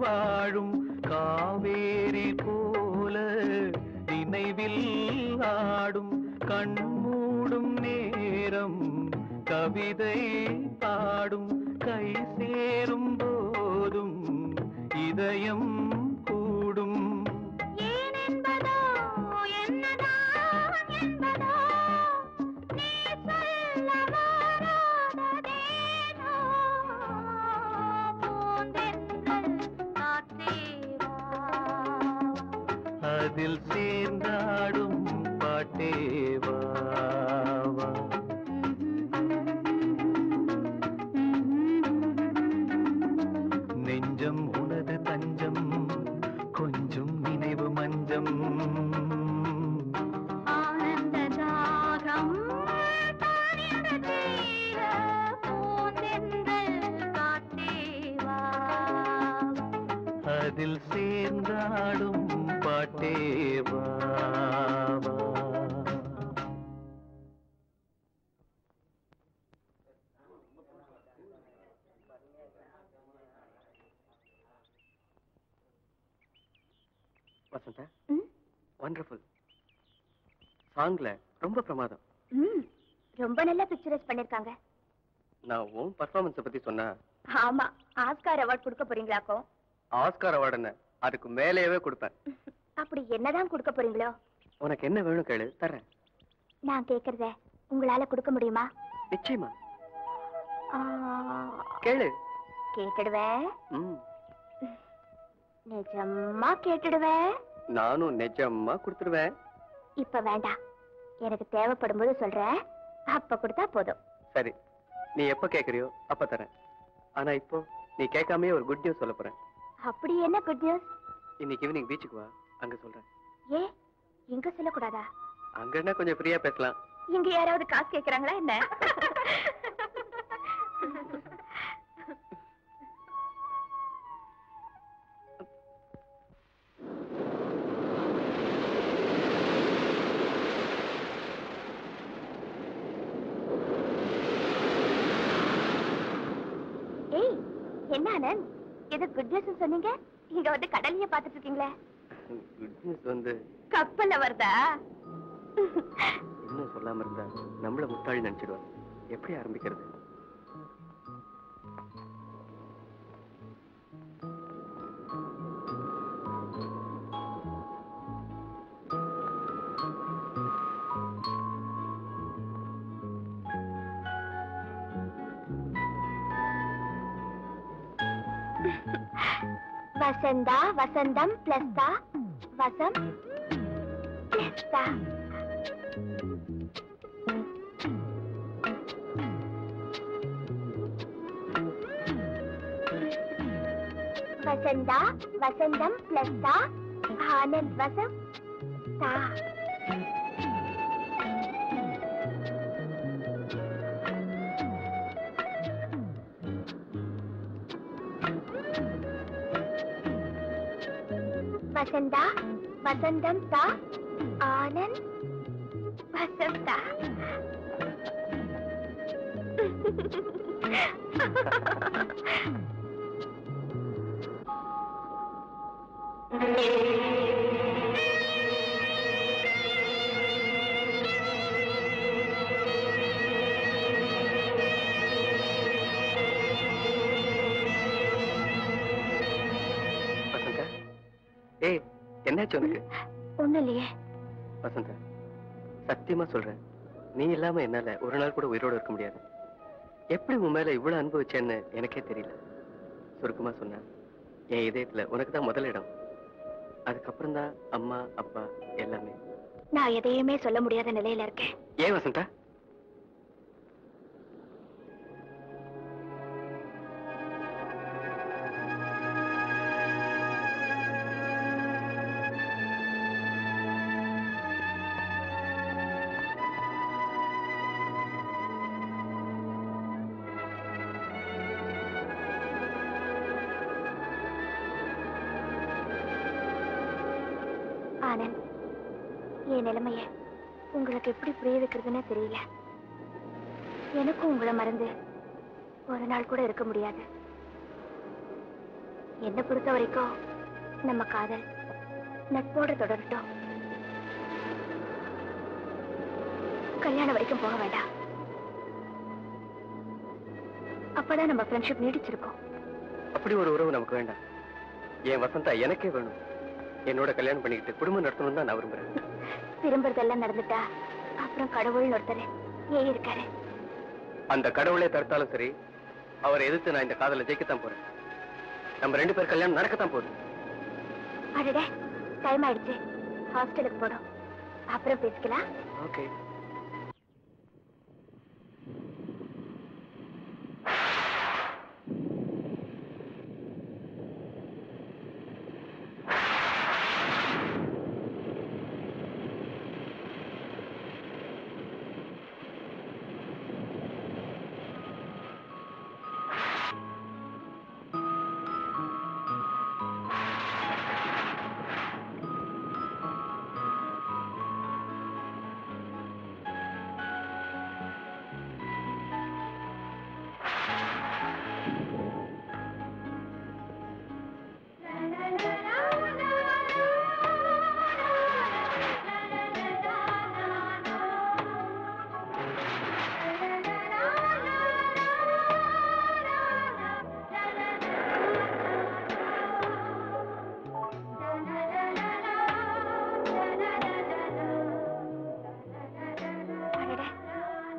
வாழும் காவேரி போல நினைவில் ஆடும் கண்மூடும் நேரம் கவிதை பாடும் கை சேரும் போதும் இதயம் கூடும். ஏன் என்பதோ என்னதான் என்பதோ நீ சொல்ல வராததேனோ பூந்தென்றல் காற்றேவா அதில் சேர்ந்தாடும் பாட்டேவா. நெஞ்சம் உனது தஞ்சம் கொஞ்சம் நினைவு மஞ்சம். ஆனந்த தாகம் தானிட தீர பூந்தென்றல் காற்றேவா அதில் சேர்ந்தாடும் பாட்டேவா. வசந்தா, வண்டர்ஃபுல். சாங்ல ரொம்ப பிரமாதம். ரொம்ப நல்லா பிக்சரைஸ் பண்ணிருக்காங்க. நான் உன் பர்ஃபார்மன்ஸை பத்தி சொன்னா ஆமா, ஆஸ்கார் அவார்ட் கொடுக்க போறீங்களாக்கோ? ஆஸ்கார் அவார்டு என்ன, அதுக்கு மேலேயே கொடுப்பேன். அப்படி என்னதான் கொடுக்க போறீங்களோ? உனக்கு என்ன வேணும் கேளு, தர்றேன். நான் கேக்குறத உங்களால கொடுக்க முடியுமா? நிச்சயமா ஆ, கேளு. கேட்டுடுவேன். ம், நிஜமா கேட்டுடுவேன். நானும் நிஜமா கொடுத்துருவேன். இப்ப வேண்டாம், எனக்கு தேவைப்படும் போது சொல்றேன், அப்ப கொடுத்தா போதும். சரி, நீ எப்ப கேக்குறியோ அப்ப தரேன். ஆனா இப்போ நீ கேட்காமயே ஒரு குட் நியூஸ் சொல்ல போறேன். அப்படி என்ன குட் நியூஸ்? இன்னைக்கு ஈவினிங் பீச்சுக்கு வா, அங்க சொல்றேன். ஏ, இங்க சொல்லக்கூடாதா? அங்கன்னா கொஞ்சம் ஃப்ரீயா பேசலாம். இங்க யாராவது காசு கேக்குறாங்களா என்ன? ஏய், என்ன ஆனந்த், ஏதோ குட் நியூஸ் சொன்னீங்க, இங்க வந்து கடலையே பாத்துட்டு இருக்கீங்களே? குட் நியூஸ் வந்து கப்பல்ல வருதா? இன்னும் சொல்லாம இருந்தா நம்மள முட்டாளி நினைச்சிடுவாங்க. எப்படி ஆரம்பிக்கிறது? வசந்தா வசந்தம் பிளஸ் தா வசம் பிளஸ் தா. வசந்தா வசந்தம் பிளஸ் தா ஆனந்த் வசம் தா. வசந்தா வசந்தம் தா ஆனந்த் வசம் தா. வசந்தா, ஏய், என்னாச்சு உனக்கு? ஒண்ணு இல்லையே. வசந்தா, சத்தியமா சொல்றேன், நீ இல்லாம என்னால ஒரு நாள் கூட உயிரோட இருக்க முடியாது. எப்படி உன் மேல இவ்வளவு அன்பு வச்சேன்னு எனக்கே தெரியல. சுருக்கமா சொன்னா, என் இதயத்துல உனக்கு தான் முதல் இடம். அதுக்கப்புறம் தான் அம்மா அப்பா எல்லாமே. நான் எதையுமே சொல்ல முடியாத நிலையில இருக்கேன். ஏன் வசந்தா? ஆனந்த், என் நிலைமைய உங்களுக்கு எப்படி புரிய வைக்கிறதுன்னு தெரியல. எனக்கும் உங்களை மறந்து ஒரு நாள் கூட இருக்க முடியாது. என்ன பொறுத்த வரைக்கும் நம்ம காதல் நட்போட தொடரட்டும். கல்யாணம் வரைக்கும் போக வேண்டாம். அப்பதான் நம்ம ஃப்ரெண்ட்ஷிப் நீடிச்சிருக்கோம். அப்படி ஒரு உறவு நமக்கு வேண்டாம். என் வசந்தா எனக்கே வேணும். என்னோட கல்யாணம் பண்ணிக்கிட்டு குடும்பம் நடத்தணும் தான் நான் விரும்புறேன். விரும்புறதெல்லாம் நடந்துட்டா அப்புறம் கடவுள்னு ஒருத்தர் ஏன் இருக்காரு. அந்த கடவுளே தடுத்தாலும் சரி, அவரை எதிர்த்து நான் இந்த காதலை ஜெயிக்கத்தான் போறேன். நம்ம 2 பேர் கல்யாணம் நடக்கத்தான் போகுது. அடடே, டைம் ஆயிடுச்சு. ஹாஸ்டலுக்கு போடும். அப்புறம் பேசிக்கலாம். ஓகே.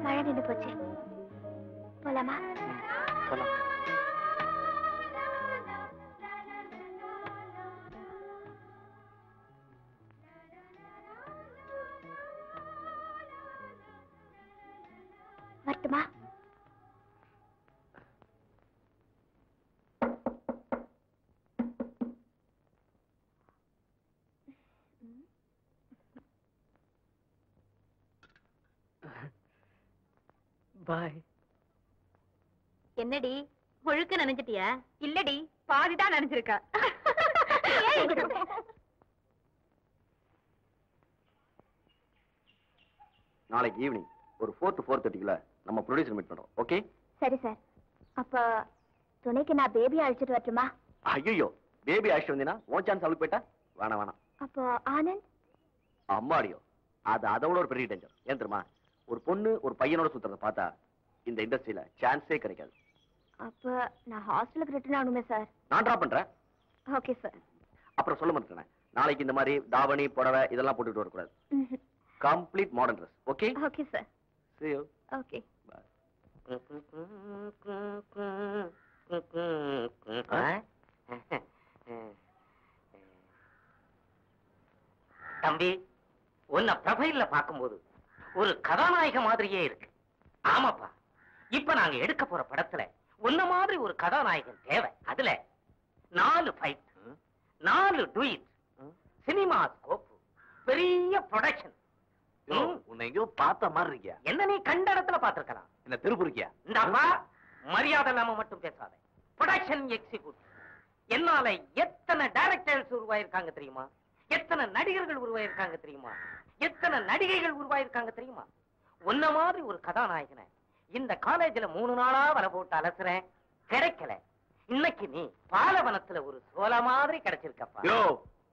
மழை நின்று போச்சு. போலாமா? வரட்டுமா? பாய். என்னடி முழுக்க நினைச்சிட்டியா? இல்லடி, பாதிதான் நினைச்சிருக்கா. நாளைக்கு ஈவினிங் ஒரு 4:30 நம்ம ப்ரொடியூசர் மீட் பண்றோம். ஓகே? சரி சார். அப்ப துணைக்கு நான் பேபி அழைச்சிட்டு வரட்டுமா? ஐயோ, பேபி அழைச்சிட்டு வந்தீங்கன்னா உன் சான்ஸ் அவளுக்கு போயிட்டா வேணாம் வேணாம். அப்போ ஆனந்த்? அம்மாடியோ, அது அதை விட ஒரு பெரிய டேஞ்சர். ஏன் தெரியுமா? ஒரு பொண்ணு ஒரு பையனோட சுத்துறத பார்த்தா இந்த இண்டஸ்ட்ரியில சான்ஸே கிடைக்காது. அப்ப நான் ஹாஸ்டலுக்கு ரிட்டர்ன் ஆகணுமே சார்? நான் டிராப் பண்றேன். Okay sir. அப்புறம் சொல்ல மாட்டேன், நாளைக்கு இந்த மாதிரி தாவணி புடவை இதெல்லாம் போட்டுட்டு வரக்கூடாது. Complete modern dress. Okay? Okay sir. See you. Okay. தம்பி, உன்னை ப்ரொஃபைல்ல பார்க்கும்போது ஒரு கதாநாயக மாதிரியே இருக்கு. ஆமாப்பா, இப்ப நாங்க எடுக்க போற படத்துல உன்ன மாதிரி ஒரு கதாநாயகன் தேவை. அதுல 4 ஃபைட், 4 டூயிட், சினிமா ஸ்கோப், பெரிய ப்ரொடக்ஷன். உன்னை எங்கேயோ பார்த்த மாதிரி இருக்கியா? என்ன நீ கண்ட இடத்துல பார்த்திருக்கலாம். என்ன திருப்பூருக்கியா? இந்தாப்பா, மரியாதை இல்லாம மட்டும் பேசாத. Production executive. என்னால எத்தனை டைரக்டர்ஸ் உருவாயிருக்காங்க தெரியுமா? எத்தனை நடிகர்கள் உருவாயிருக்காங்க தெரியுமா? எத்தனை நடிகைகள் உருவாயிருக்காங்க தெரியுமா? உன்ன மாதிரி ஒரு கதாநாயகனை இந்த காலேஜ்ல 3 நாளா வர போட்டு அலசுறேன், கிடைக்கல. இன்னைக்கு நீ பாலவனத்துல ஒரு சோழ மாதிரி கிடைச்சிருக்கப்பா. யோ,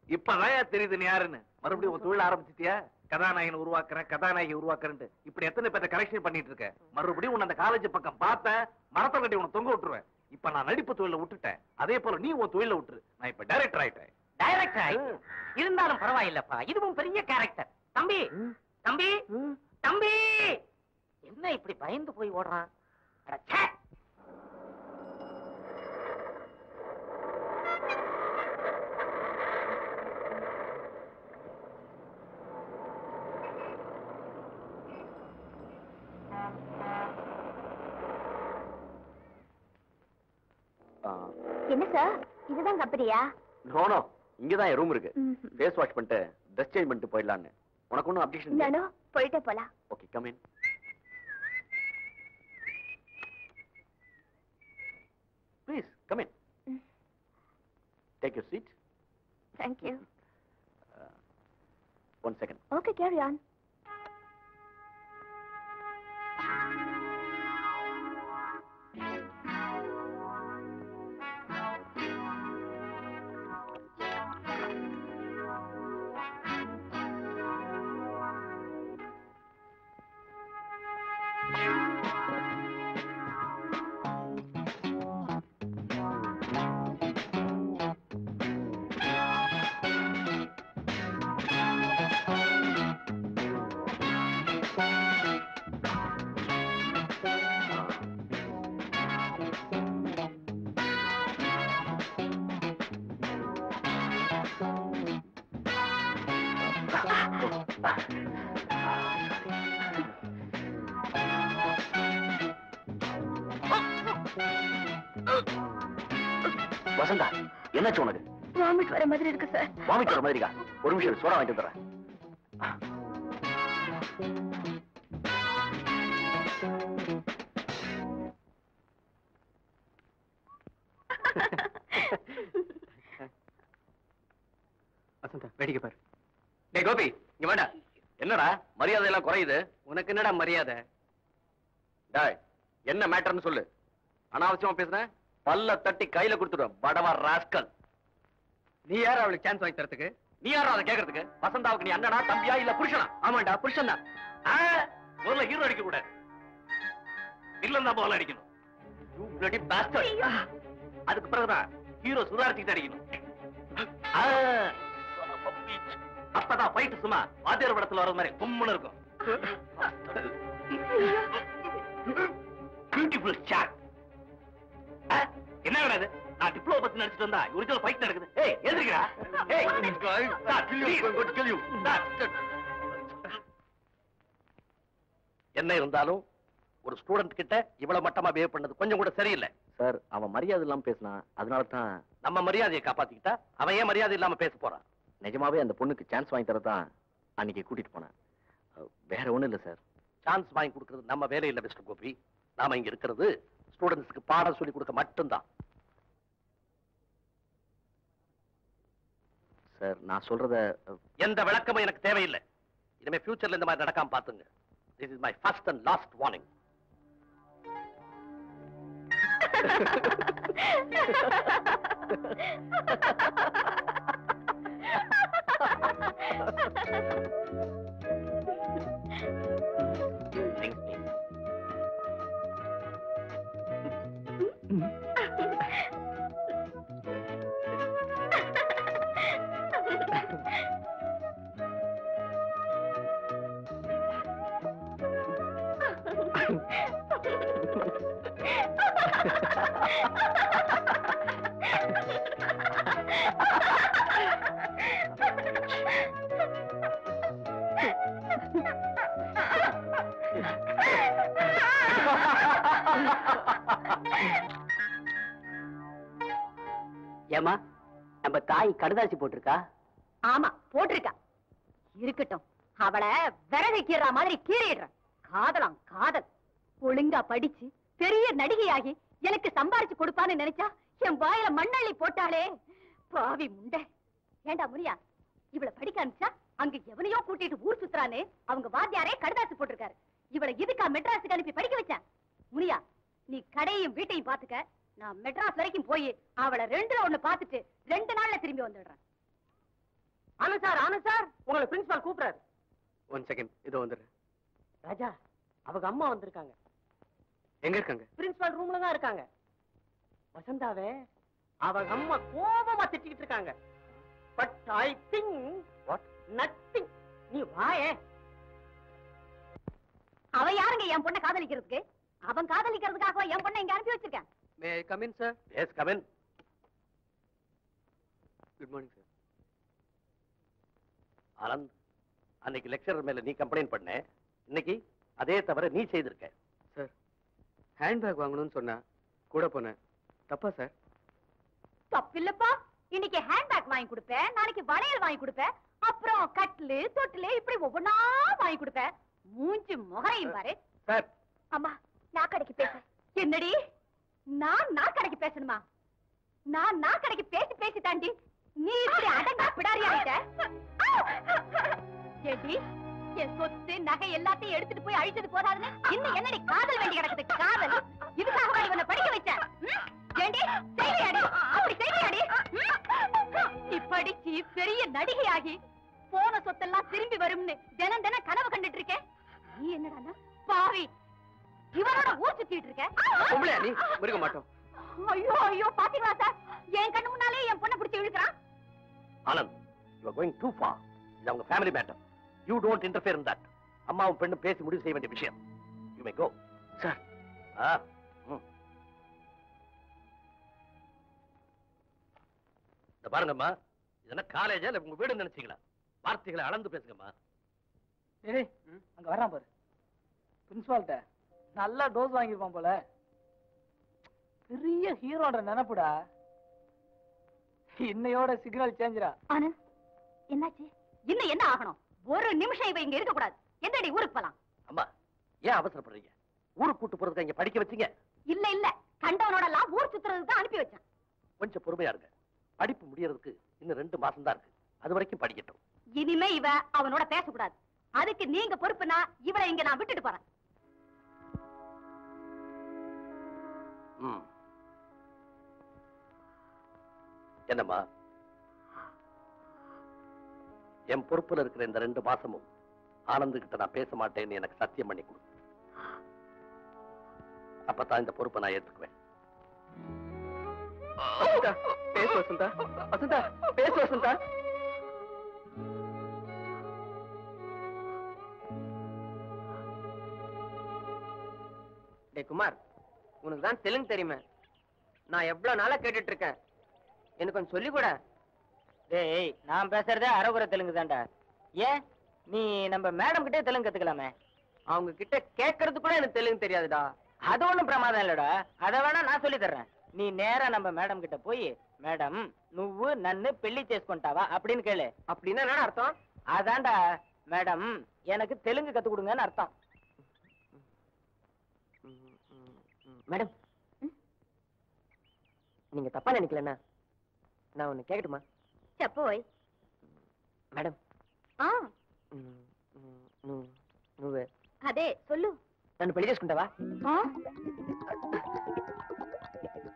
இப்பதான் தெரியுது நீ யாருன்னு. மறுபடியும் உன் தொழில் ஆரம்பிச்சிட்டியா? கதாநாயகன் உருவாக்குறேன், கதாநாயகி உருவாக்குறேன், இப்படி எத்தனை பேரை கரெக்ஷன் பண்ணிட்டு இருக்க? மறுபடியும் உன்னை அந்த காலேஜ் பக்கம் பார்த்த மரத்தை கட்டி உன்னை தொங்க விட்டுருவேன். இப்ப நான் நடிப்பு தொழில விட்டுட்டேன், அதே போல நீ உன் தொழில விட்டுரு. நான் இப்ப டைரக்டர் ஆயிட்டேன். டைரக்டர் ஆயிட்டேன் இருந்தாலும் பரவாயில்லப்பா, இதுவும் பெரிய கேரக்டர். தம்பி தம்பி தம்பி, என்ன இப்படி பயந்து போய் ஓடுறான்? அட ச்சே! என்ன சார், இதுதான் கம்பெனியா? நோ, இங்கதான் என் ரூம் இருக்கு. ஃபேஸ் வாஷ் பண்ணிட்டு ட்ரெஸ் சேஞ்ச் பண்ணிட்டு போயிடலான்னு. உனக்கு ஒன்றும் அப்ஜெக்ஷன் இல்ல? நானும் போயிட்டே போலாம். Okay, come in. Please come in. Take your seat. Thank you. 1 second. Okay, carry on. Vasantha, என்னாச்சு உனக்கு? வாமிட் வர மாதிரி இருக்கு சார். வாமிட் வர மாதிரிக்கா? ஒரு நிமிஷம் சோடா வாங்கிட்டு வந்துடுறேன். வசந்தா, வேடிக்கை பாரு. டேய் கோபி, இங்க வேண்டா. என்னடா மரியாதை எல்லாம் குறையுது? உனக்கு என்னடா மரியாதை? டேய், என்ன மேட்டர்னு சொல்லு. அனாவசியமா பேசுறேன், பல்ல தட்டி கையில கொடுத்துடுவேன். படவா ராஸ்கல். நீ யார் அவளுக்கு சான்ஸ் வாங்கி தரத்துக்கு? நீ யாரும் அதை கேட்கறதுக்கு? வசந்தாவுக்கு நீ அண்ணனா, தம்பியா, இல்ல புருஷனா? ஆமாண்டா, புருஷன் தான். முதல்ல ஹீரோ அடிக்க கூடாது, வில்லன் தான் போல அடிக்கணும். You bloody bastard. அதுக்கு பிறகுதான் ஹீரோ சுதாரிச்சுக்கிட்டு அடிக்கணும். அப்பதான் ஃபைட் சும்மா வாத்தியார் படத்துல வர மாதிரி கும்முன்னு இருக்கும். Beautiful shot. என்ன கிடையாது, நான் டிப்ளோ பத்தி நடிச்சிட்டு வந்தா ஒரிஜினல் ஃபைட் நடக்குது. ஏய் எந்திரிக்கடா. ஏய் kill you. என்ன இருந்தாலும் ஒரு ஸ்டூடெண்ட் கிட்ட இவ்வளவு மட்டமா பிஹேவ் பண்ணது கொஞ்சம் கூட சரியில்லை சார். அவன் மரியாதை இல்லாம பேசினா, அதனால தான். நம்ம மரியாதையை காப்பாத்திக்கிட்டா அவன் ஏன் மரியாதை இல்லாம பேச போறான்? நிஜமாவே அந்த பொண்ணுக்கு சான்ஸ் வாங்கி தரதான் அன்னைக்கு கூட்டிட்டு போனேன். வேற ஒண்ணும் இல்ல சார். சான்ஸ் வாங்கி கொடுக்கிறது நம்ம வேலை இல்ல மிஸ்டர் கோபி. நாம இங்க இருக்கிறது ஸ்டூடெண்ட்ஸ்க்கு பாடம் சொல்லி கொடுக்க மட்டும்தான். சார், நான் சொல்றத எந்த விளக்கமும் எனக்கு தேவையில்லை. இனிமே ஃபியூச்சர்ல இந்த மாதிரி நடக்காம பாத்துங்க. This is my first and last warning. ஏமா, நம்ம தாய் கடுதாசி போட்டிருக்கா? ஆமா, போட்டிருக்கா. இருக்கட்டும், அவளை விறகு கீறா மாதிரி கீறிடுறேன். காதலாம் காதல். ஒழுங்கா படிச்சு பெரிய நடிகையாகி எனக்கு சம்பாரிச்சு கொடுப்பான்னு நினைச்சா என் வாயில மண்ணள்ளி போட்டாளே பாவி முண்டை. ஏண்டா முனியா, இவளை படிக்க அனுப்பிச்சா அங்க எவனையோ கூட்டிட்டு ஊர் சுத்துறானே அவங்க வாத்தியாரே கடுதாசி போட்டிருக்காரு. இவளை இதுக்கா மெட்ராஸுக்கு அனுப்பி படிக்க வச்சேன். முனியா, நீ கடையும் வீட்டையும் பாத்துக்க. நான் மெட்ராஸ் வரைக்கும் போய் அவளை 2ல 1 பாத்துட்டு 2 நாள்ல திரும்பி வந்துடுறேன். ஆனந்த் சார், உங்களை பிரின்சிபால் கூப்பிடுறாரு. 1 செகண்ட், இதோ வந்துடுறேன். ராஜா, அவங்க அம்மா வந்திருக்காங்க. எங்க இருக்காங்க? பிரின்சிபால் ரூம்ல தான் இருக்காங்க. வசந்தாவே அவங்க அம்மா கோபமா திட்டிக்கிட்டு இருக்காங்க. But I think what nothing. நீ வாயே. அவ யாருங்க என் பொண்ணை காதலிக்கிறதுக்கு? அவன் காதலிக்கிறதுக்காக என் பொண்ணை இங்க அனுப்பி வச்சிருக்கேன். May I come in sir? Yes come in. Good morning sir. Anand, அன்னைக்கு லெக்சரர் மேல நீ கம்ப்ளைண்ட் பண்ண, இன்னைக்கு அதே தவிர நீ செய்திருக்க. சார், ஹேண்ட்பேக் வாங்கணும்னு சொன்னா கூட போனேன். தப்பா சார்? தப்பில்லப்பா. இன்னைக்கு ஹேண்ட்பேக் வாங்கி கொடுப்பேன், நாளைக்கு வளையல் வாங்கி கொடுப்பேன், அப்புறம் கட்லு தொட்டிலு இப்படி ஒவ்வொன்னா வாங்கி கொடுப்பேன். மூஞ்சி முகரையும் பாரு. சார், அம்மா, நான் கடைக்கு பேச. என்னடி, நான் கடைக்கு பேசணுமா? நான் கடைக்கு பேசி பேசி தாண்டி நீ இப்படி அடங்கா பிடாரி ஆயிட்ட. ஏடி, என் சொத்து நகை எல்லாத்தையும் எடுத்துட்டு போய் அழிச்சது போதாதுன்னு இன்னும் என்னடி காதல் வேண்டி கிடக்குது? காதல் இதுக்காக இவனை படிக்க வச்சேன். ஏண்டி செய்வியாடி? அப்படி செய்வியாடி? நீ படிச்சு பெரிய நடிகையாகி போன சொத்தெல்லாம் திரும்பி வரும்னு தினம் தினம் கனவு கண்டுட்டு இருக்கேன். நீ என்னடா பாவி, இவனோட ஊர் சுத்திட்டு இருக்க. பொம்பளையா நீ? முருக மாட்டோம். ஐயோ ஐயோ, பாத்தீங்களா சார், என் கண்ணு முன்னாலே என் பொண்ணை பிடிச்சி இழுக்கிறான். Anand, you are going too far. இது அவங்க family matter. You don't interfere in that. அம்மாவும் பெண்ணும் பேசி முடிவு செய்ய வேண்டிய விஷயம். You may go. சார். இந்த பாருங்கம்மா, இதெல்லாம் காலேஜா இல்ல உங்க வீடு நினைச்சீங்களா? வார்த்தைகளை அளந்து பேசுங்கம்மா. டேய் அங்க வர்றான் பாரு, பிரின்சிபால்ட்ட நல்லா டோஸ் வாங்கிருப்பான் போல. பெரிய ஹீரோன்ற நினைப்புடா. இன்னையோட சிக்னல் சேஞ்சரா. ஆனந்த், என்னாச்சு? இன்னும் என்ன ஆகணும்? ஒரு நிமிஷம் இவ இங்க இருக்க கூடாது. எந்தடி ஊருக்கு போலாம்? அம்மா, ஏன் அவசரப்படுறீங்க? ஊருக்கு கூட்டு போறதுக்கு இங்க படிக்க வச்சீங்க? இல்ல இல்ல, கண்டவனோட எல்லாம் ஊர் சுத்துறதுக்கு தான் அனுப்பி வச்சேன். கொஞ்சம் பொறுமையா இருங்க. படிப்பு முடியறதுக்கு இன்னும் 2 மாசம் தான் இருக்கு. அது வரைக்கும் படிக்கட்டும். இனிமே இவ அவனோட பேசக்கூடாது. அதுக்கு நீங்க பொறுப்புனா இவளை இங்க நான் விட்டுட்டு போறேன். என்னம்மா, என் பொறுப்புல இருக்கிற இந்த 2 மாசமும் ஆனந்து கிட்ட நான் பேச மாட்டேன்னு எனக்கு சத்தியம் பண்ணி கொடு. அப்பதான் இந்த பொறுப்பை நான் ஏத்துக்குவேன். பேசு வசந்தா. வசந்தா, பேசு வசந்தா. டேய் குமார், உனக்கு தான் தெலுங்கு தெரியுமே. நான் எவ்வளவு நாளா கேட்டுட்டு இருக்கேன். எனக்கு கொஞ்சம் சொல்லி கூட. டேய், நான் பேசுறதே அரகுர தெலுங்கு தான்டா. ஏன் நீ நம்ம மேடம் கிட்டே தெலுங்கு கத்துக்கலாமே? அவங்க கிட்ட கேட்கறது கூட எனக்கு தெலுங்கு தெரியாதுடா. அது ஒண்ணும் பிரமாதம் இல்லடா. அத வேணா நான் சொல்லி தர்றேன். நீ நேரா நம்ம மேடம் கிட்ட போய், மேடம் నువ్వు నన్ను పెళ్లి చేసుకుంటావా அப்படின்னு கேளு. அப்படின்னா என்ன அர்த்தம்? அதான்டா, மேடம் எனக்கு தெலுங்கு கத்து கொடுங்கன்னு அர்த்தம். மேடம், நீங்க தப்பா நினைக்கலன்னா நான் ஒண்ணு கேட்கட்டுமா? చెప్పోయ్. மேடம், నువ్వు అదే సొల్లు. నన్ను పెళ్లి చేసుకుంటావా?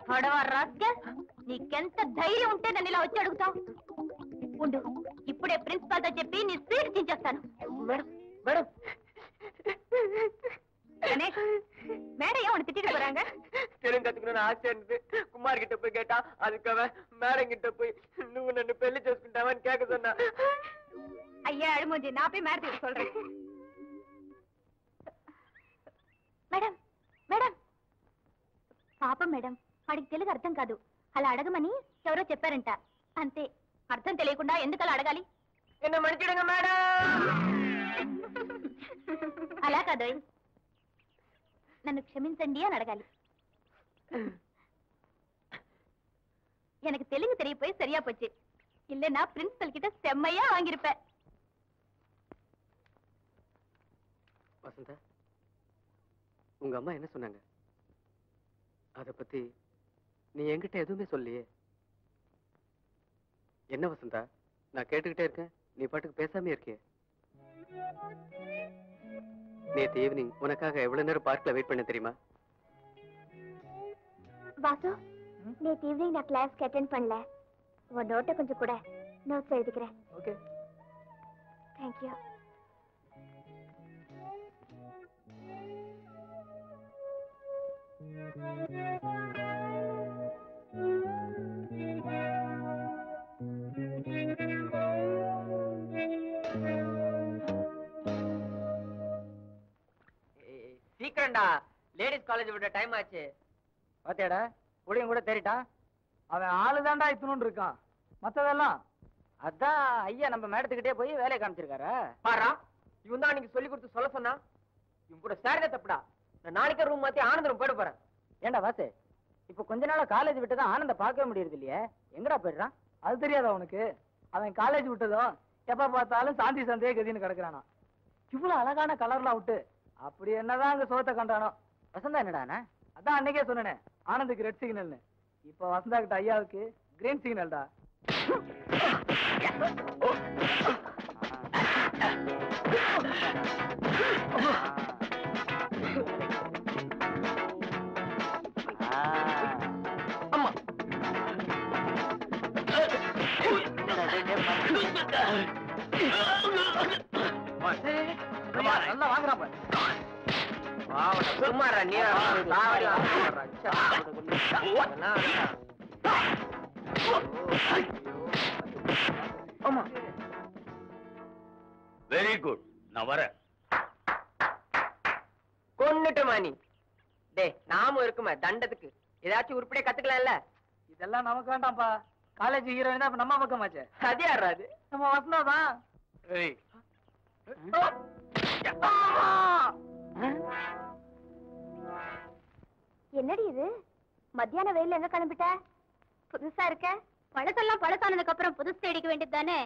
పడవా రాస్కల్, నీకెంత ధైర్యం ఉంటే నన్ను ఇలా వచ్చి అడుగుతావు? ఉండు, ఇప్పుడే ప్రిన్సిపాల్ తో చెప్పి నీ సీట్ చించేస్తాను. மேடம் மேடம் கணேஷ், மேடம் ஏன் உன்னை திட்டிட்டு போறாங்க? தெலுங்கு கத்துக்கணும்னு ஆசை இருந்தது. குமார் கிட்ட போய் கேட்டா அதுக்காக மேடம் கிட்ட போய் నువ్వు నన్ను పెళ్లి చేసుకుంటావని கேட்க சொன்னா. ஐயா அழுமூஞ்சி, நான் போய் மேடத்துக்கு சொல்றேன். మేడం మేడం, పాపం మేడం, వాడికి తెలుగు అర్థం కాదు. అలా అడగమని ఎవరో చెప్పారంట. అంతే. అర్థం తెలియకుండా ఎందుకు అలా అడగాలి? என்ன மன்னிச்சிடுங்க மேடம். అలా కాదు, నన్ను క్షమించండి అని అడగాలి. எனக்கு தெலுங்கு தெரிய போய் சரியா போச்சு. இல்லன்னா பிரின்சிபல் கிட்ட செம்மையா வாங்கிருப்பேன். வசந்தா, உங்க அம்மா என்ன சொன்னாங்க? அத பத்தி நீ என்கிட்ட எதுவுமே சொல்லியே. என்ன வசந்தா, நான் கேட்டுக்கிட்டே இருக்கேன், நீ பாட்டுக்கு பேசாம இருக்கியே. நேத்து ஈவினிங் உனக்காக எவ்வளவு நேரம் பார்க்ல வெயிட் பண்ண தெரியுமா? வாசு, நேத்து ஈவினிங் நான் கிளாஸ்க்கு அட்டெண்ட் பண்ணல. உன் நோட்டை கொஞ்சம் கூட நோட்ஸ் எழுதிக்கிறேன். ஓகே. தேங்க்யூ. சீக்கிரம்டா, லேடிஸ் காலேஜ் விட டைம் ஆச்சு. பாத்தியாடா, புளியும் கூட தேறிட்டான். அவன் ஆளுதான்டா இத்தனும் இருக்கான். மத்ததெல்லாம் அதான் ஐயா நம்ம மேடத்துக்கிட்டே போய் வேலையை காமிச்சிருக்காரா? பாரா, இவன் தான் நீங்க சொல்லி கொடுத்து சொல்ல சொன்னா. இவன் கூட சேரதே தப்புடா. நான் நாளைக்கே ரூம் மாத்தி ஆனந்தம் போயிட போறேன். ஏண்டா வாசு, இப்ப கொஞ்ச நாளா காலேஜ் விட்டுதான் ஆனந்த பார்க்கவே முடியறது இல்லையே. எங்கடா போயிடுறான்? அது தெரியாதா உனக்கு? அவன் காலேஜ் விட்டதும் எப்ப பார்த்தாலும் சாந்தி சந்தையே கதின்னு கிடக்குறானா. இவ்வளவு அழகான கலர்லாம் விட்டு அப்படி என்னதான் அங்க சோத்த கண்டானோ. வசந்தா என்னடானா? அதான் அன்னைக்கே சொன்னேனே, ஆனந்துக்கு ரெட் சிக்னல்னு. இப்ப வசந்தா கிட்ட ஐயாவுக்கு கிரீன் சிக்னல்டா. அம்மா, நல்லா வாங்குறான் பாரு. சும்மாடா நீ. வெரி குட், நான் வரேன். கொன்னுட்டோமா நீ? டேய் நாமும் இருக்குமே தண்டத்துக்கு ஏதாச்சும் உருப்படியா கத்துக்கலாம்ல. இதெல்லாம் நமக்கு வேண்டாம்ப்பா. காலேஜ் ஹீரோயின் தான் நம்ம பக்கமாச்சே. அது யாரா அது? நம்ம வசந்தா தான். ஏய் என்னடி இது? மத்தியான வெயில்ல எங்க கிளம்பிட்ட? புதுசா இருக்க. பழசெல்லாம் பழசானதுக்கு அப்புறம் புதுசு தேடிக்க வேண்டியது தானே.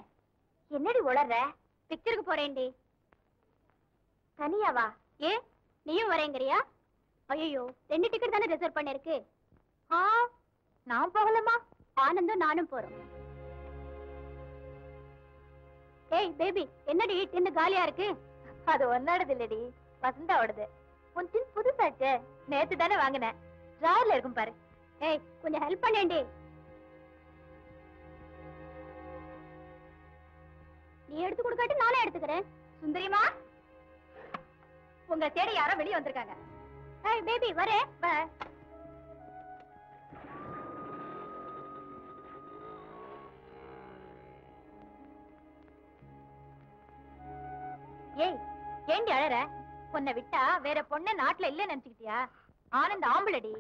என்னடி உளற? பிக்சருக்கு போறேன்டி. தனியாவா? ஏ நீயும் வரேங்கறியா? ஐயோ 2 டிக்கெட் தானே ரிசர்வ் பண்ணிருக்கு. நான் போகலமா? ஆனந்தும் நானும் போறோம். ஏய் பேபி, என்னடி டின்னு காலியா இருக்கு? அது ஒன்னோடது இல்லடி, வசந்தாவோடது. உன் டின் புதுசாச்சு, நேத்து தானே வாங்கினேன். டிராயர்ல இருக்கும் பாரு. ஏய் கொஞ்சம் ஹெல்ப் பண்ணேன்டி. நீ எடுத்து கொடுக்காட்டி நானே எடுத்துக்கிறேன். சுந்தரிமா, உங்க தேடி யாரோ வெளியே வந்திருக்காங்க. ஏய் பேபி வரே வா. ஏய் ஏண்டி அழற? பொண்ணை விட்டா வேற பொண்ணு நாட்டுல இல்ல நினைச்சுக்கிட்டியா? ஆனந்த் ஆம்பளடி.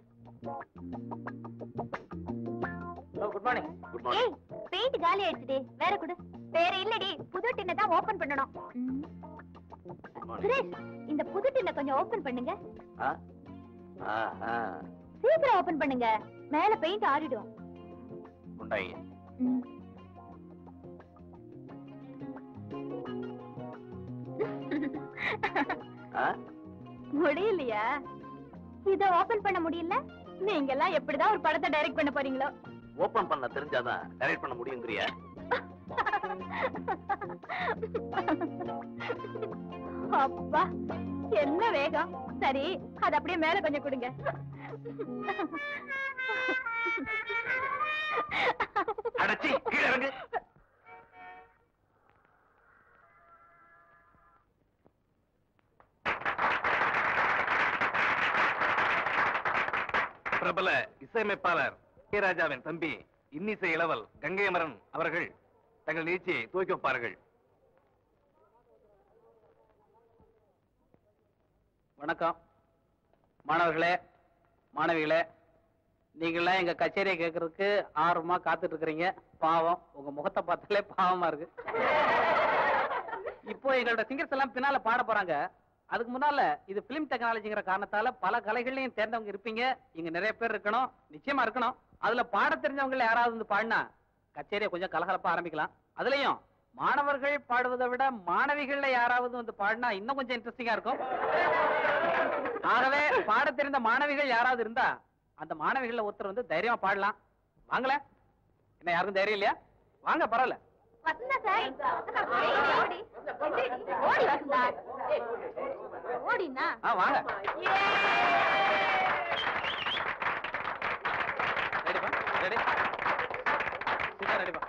Good morning. Good morning. ஏய் பெயிண்ட் காலி ஆயிடுச்சுடி, வேற குடு. வேற இல்லடி, புது டின்னை தான் ஓபன் பண்ணணும். சுரேஷ், இந்த புது டின்னை கொஞ்சம் ஓபன் பண்ணுங்க. சீக்கிரம் ஓபன் பண்ணுங்க, மேல பெயிண்ட் ஆறிடும். உண்டாங்க. முடியலையா? இத ஓபன் பண்ண முடியல? நீங்க எல்லாம் எப்படிதான் ஒரு படத்தை டைரக்ட் பண்ண போறீங்களோ? ஓபன் பண்ண தெரிஞ்சாதான் டைரக்ட் பண்ண முடியுங்கிறியா? அப்பா என்ன வேகம். சரி அது அப்படியே மேல கொஞ்சம் கொடுங்க. அடச்சி கீழே இறங்கு. பிரபல இசையமைப்பாளர் ராஜாவின் தம்பி இன்னிசை இளவல் கங்கையமரன் அவர்கள் தங்கள் நிகழ்ச்சியை துவக்கி வைப்பார்கள். வணக்கம் மாணவர்களே, மாணவிகளே. நீங்களாம் எங்க கச்சேரியை கேட்கறதுக்கு ஆர்வமா காத்துட்டு இருக்கிறீங்க. பாவம், உங்க முகத்தை பார்த்தாலே பாவமா இருக்கு. இப்போ எங்களோட சிங்கர்ஸ் எல்லாம் பின்னால பாட போறாங்க. அதுக்கு முன்னால இது பிலிம் டெக்னாலஜிங்கிற காரணத்தால பல கலைகளையும் தேர்ந்தவங்க இருப்பீங்க. இங்க நிறைய பேர் இருக்கணும், நிச்சயமா இருக்கணும். அதுல பாட தெரிஞ்சவங்க யாராவது வந்து பாடினா கச்சேரியை கொஞ்சம் கலகலப்பா ஆரம்பிக்கலாம். அதுலயும் மாணவர்கள் பாடுவதை விட மாணவிகள்ல யாராவது வந்து பாடினா இன்னும் கொஞ்சம் இன்ட்ரெஸ்டிங்கா இருக்கும். ஆகவே பாட தெரிந்த மாணவிகள் யாராவது இருந்தா அந்த மாணவிகள்ல ஒருத்தர் வந்து தைரியமா பாடலாம். வாங்கல, என்ன யாருக்கும் தைரியம் இல்லையா? வாங்க, பரவாயில்ல. வசந்தா சார், ஓடி ஓடி வசந்தா, ஓடினா வாங்க. ரெடிப்பா, ரெடி, சீக்கிரம் ரெடிப்பா.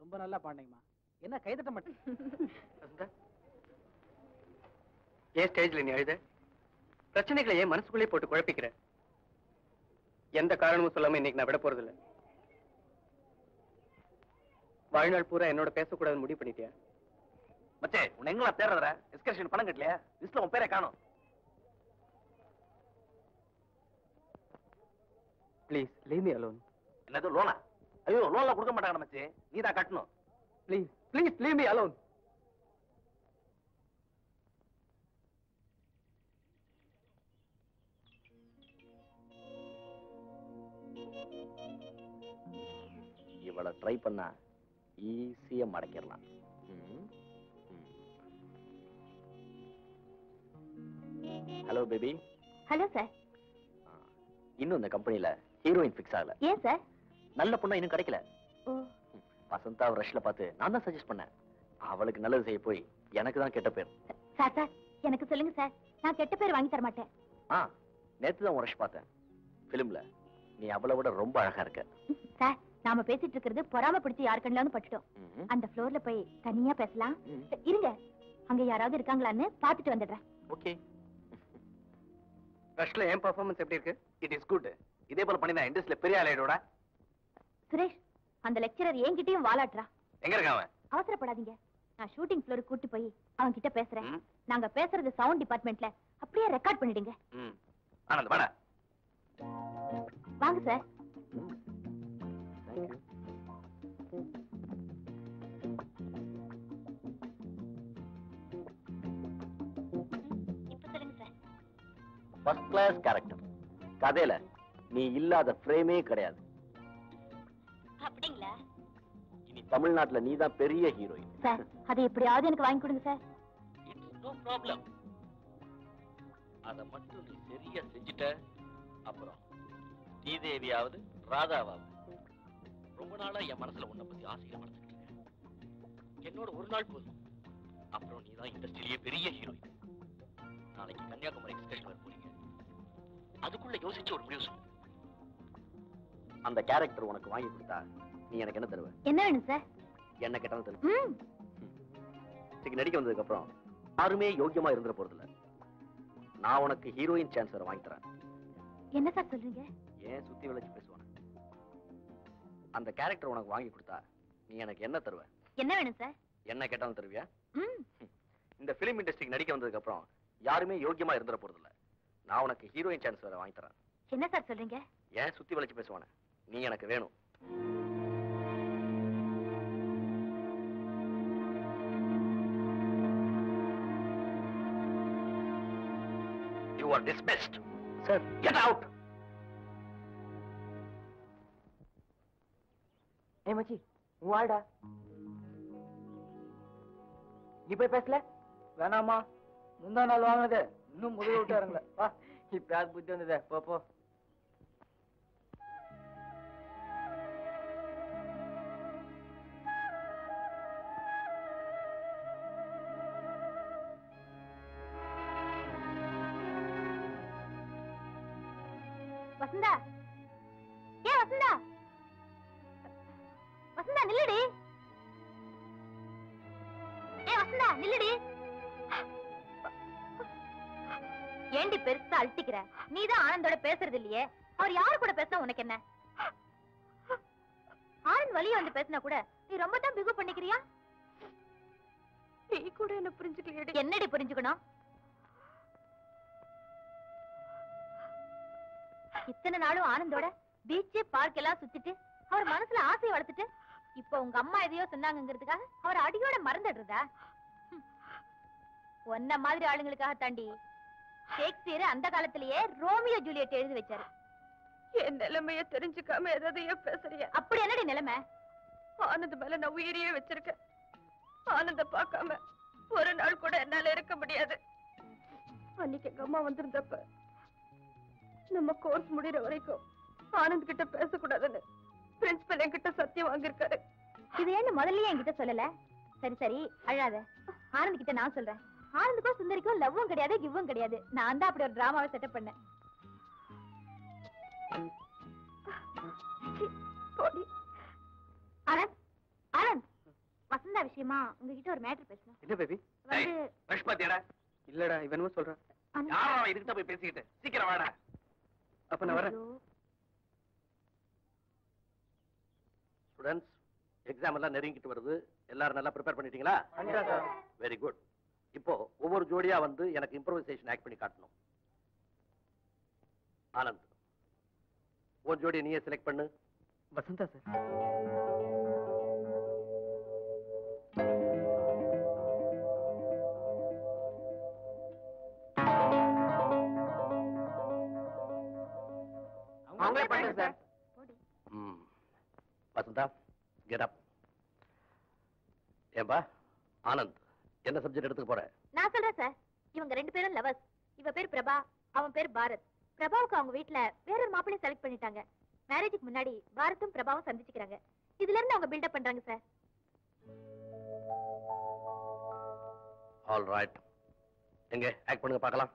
ரொம்ப நல்லா பாண்டிங்கம்மா. என்ன கைதட்ட மாட்டேன்? ஏன் ஸ்டேஜ்ல நீ அழுத? பிரச்சனைகளை ஏன் மனசுக்குள்ளே போட்டு குழப்பிக்கிற? எந்த காரணமும் சொல்லாம இன்னைக்கு நான் விட போறதில்ல. வாழ்நாள் பூரா என்னோட பேசக்கூடாதுன்னு முடிவு பண்ணிட்டியா? மச்சே, உன்னை எங்களா தேடுறா? எஸ்கர்ஷன் பணம் கட்டலையா? லிஸ்ட்ல உன் பேரை காணோம். Please leave me alone. என்னது லோனா? ஐயோ, லோன்ல கொடுக்க மாட்டாங்க மச்சே, நீ தான் கட்டணும். Please please leave me alone. இவளை ட்ரை பண்ணா ஈஸியா மடக்கிடலாம். Hello baby. Hello sir. இன்னும் இந்த கம்பெனில ஹீரோயின் ஃபிக்ஸ் ஆகல. ஏன் சார்? நல்ல பொண்ணா இன்னும் கிடைக்கல. ஓ. வசந்தா ரஷ்ல பார்த்து நான் தான் சஜஸ்ட் பண்ணேன். அவளுக்கு நல்லது செய்ய போய் எனக்கு தான் கெட்ட பேர். சார் சார் எனக்கு சொல்லுங்க சார், நான் கெட்ட பேர் வாங்கி தர மாட்டேன். நேத்து தான் ரஷ் பார்த்தேன் பிலிம்ல. நீ அவளை விட ரொம்ப அழகா இருக்க. சார் நாம பேசிட்டு இருக்கிறது பொறாம பிடிச்சு யார் கண்ணிலான்னு பட்டுட்டோம். அந்த ஃப்ளோர்ல போய் தனியா பேசலாம். இருங்க, அங்க யாராவது இருக்காங்களான்னு பாத்துட்டு வந்துடுறேன். ஓகே. ரஷ்ல ஏன் பெர்ஃபார்மன்ஸ் எப்படி இருக்கு? It is good. இதே போல பண்ணி நான் இண்டஸ்ட்ரியில பெரிய ஆளாயிடோட. சுரேஷ், அந்த லெக்சரர் என்கிட்டயும் வாலாட்டுறா. எங்க இருக்கான் அவன்? அவசரப்படாதீங்க, நான் ஷூட்டிங் ஃப்ளோருக்கு கூட்டி போய் அவன் கிட்ட பேசுறேன். நாங்க பேசுறது சவுண்ட் டிபார்ட்மெண்ட்ல அப்படியே ரெக்கார்ட் பண்ணிடுங்க. ஆனந்த் வாடா. வாங்க சார். இப்ப சொல்லுங்க சார். First class character. கதையில நீ இல்லாத ஃப்ரேமே கிடையாது. அப்படிங்களா? இனி தமிழ்நாட்டுல நீ தான் பெரிய ஹீரோயின். சார் அதை எப்படியாவது எனக்கு வாங்கி கொடுங்க சார். It's no problem. அத மட்டும் நீ சரியா செஞ்சுட்ட, அப்புறம் ஸ்ரீதேவியாவது ராதாவாவது. ரொம்ப நாளா என் மனசுல உன்னை பத்தி ஆசையை வளர்த்துக்கிட்டு இருக்கேன். என்னோட ஒரு நாள் போதும், அப்புறம் நீ தான் இண்டஸ்ட்ரியிலேயே பெரிய ஹீரோயின். நாளைக்கு கன்னியாகுமரி எக்ஸ்கர்ஷன் வர போறீங்க. அதுக்குள்ள யோசிச்சு ஒரு முடிவு சொல்லு. அந்த கேரக்டர் உனக்கு வாங்கி கொடுத்தா நீ எனக்கு என்ன தருவ? என்ன வேணும் சார்? என்ன கேட்டாலும் தருவேன். நடிக்க வந்ததுக்கு அப்புறம் யாருமே யோக்கியமா இருந்துட போறதில்ல. நான் உனக்கு ஹீரோயின் சான்ஸ் வர வாங்கி தரேன். என்ன சார் சொல்றீங்க? ஏன் சுத்தி வளைச்சு பேசுவான? அந்த கேரக்டர் உனக்கு வாங்கி கொடுத்தா நீ எனக்கு என்ன தருவ? என்ன வேணும் சார்? என்ன கேட்டாலும் தருவியா? இந்த பிலிம் இண்டஸ்ட்ரிக்கு நடிக்க வந்ததுக்கு அப்புறம் யாருமே யோக்கியமா இருந்துட போறதில்ல. நான் உனக்கு ஹீரோயின் சான்ஸ் வர வாங்கி தரேன். என்ன சார் சொல்றீங்க? ஏன் சுத்தி வளைச்சு பேசுவான? நீ எனக்கு வேணும். You are dismissed. Sir, get out. ஏ மச்சி, உன் ஆள்டா. நீ போய் பேசல? வேணாமா, முந்தா நாள் வாங்கினது இன்னும் முதல் விட்டாருங்கள. வா, இப்ப யாரு புத்தி வந்ததே? போ போ. வசந்தா, ஏ வசந்தா, வசந்தா நில்லுடி. ஏ வசந்தா நில்லுடி. ஏண்டி பெருசா அழட்டிக்கிற? நீதான் ஆனந்தோட பேசுறது இல்லையே. அவர் யாரு கூட பேசினா உனக்கு என்ன? ஆனந்த் வழிய வந்து பேசினா கூட நீ ரொம்ப தான் பிகு பண்ணிக்கிறியா? நீ கூட என்ன புரிஞ்சுக்கலையடி. என்னடி புரிஞ்சுக்கணும்? இத்தனை நாளும் ஆனந்தோட பீச் பார்க் எல்லாம் சுத்திட்டு அவர் மனசுல ஆசையை வளர்த்துட்டு இப்ப உங்க அம்மா எதையோ சொன்னாங்கிறதுக்காக அவர் அடியோட மறந்துடுறதா? ஒன்ன மாதிரி ஆளுங்களுக்காக தாண்டி ஷேக்ஸ்பியர் அந்த காலத்திலேயே ரோமியோ ஜூலியட் எழுதி வச்சாரு. என் நிலைமைய தெரிஞ்சுக்காம எதையோ பேசுறிய. அப்படி என்னடி நிலைமை? ஆனந்த் மேல நான் உயிரியே வச்சிருக்கேன். ஆனந்த பார்க்காம ஒரு நாள் கூட என்னால இருக்க முடியாது. அன்னைக்கு எங்க அம்மா வந்திருந்தப்ப நம்ம கோர்ஸ் முடிகிற வரைக்கும் ஆனந்த் கிட்ட பேசக்கூடாதுன்னு பிரின்சிபல் என்கிட்ட சத்தியம் வாங்கியிருக்காரு. இது ஏன்னு முதல்லயே என்கிட்ட சொல்லல? சரி சரி அழாத, ஆனந்த் கிட்ட நான் சொல்றேன். ஆனந்துக்கும் சுந்தரிக்கும் லவ்வும் கிடையாது, கிவ்வும் கிடையாது. நான் தான் அப்படி ஒரு டிராமாவை செட்டப் பண்ணேன். ஆனந்த், ஆனந்த் விஷயமா உங்ககிட்ட ஒரு மேட்டர் பேசணும். என்ன பேபி? வந்து பிரஷ் பாத்தியாடா? இல்லடா, இவன் என்னமோ சொல்றான். யாரோ இதுகிட்ட போய் பேசிக்கிட்டு சீக்கிரம் வாடா. அப்ப நான் வரேன். ஸ்டூடெண்ட்ஸ், எக்ஸாம் எல்லாம் நெருங்கிட்டு வருது. எல்லாரும் நல்லா ப்ரிப்பேர் பண்ணிட்டீங்களா? Very good. இப்போ ஒவ்வொரு ஜோடியா வந்து எனக்கு இம்ப்ரோவைசேஷன் ஆக்ட் பண்ணி காட்டணும். ஆனந்த், ஒரு ஜோடியை நீயே செலக்ட் பண்ணு. வசந்தா சார். அவங்களே பண்ணுங்க சார். Vasantha, get up. ஏம்பா ஆனந்த், என்ன சப்ஜெக்ட் எடுத்துக்க போற? நான் சொல்றேன் சார். இவங்க 2 பேரும் லவர்ஸ். இவ பேர் பிரபா, அவன் பேர் பாரத். பிரபாவுக்கு அவங்க வீட்ல வேறொரு மாப்பிள்ளை செலக்ட் பண்ணிட்டாங்க. மேரேஜுக்கு முன்னாடி பாரத்தும் பிரபாவும் சந்திச்சுக்கிறாங்க. இதுல இருந்து அவங்க பில்டப் பண்றாங்க சார். All right. எங்க ஆக்ட் பண்ணுங்க பார்க்கலாம்.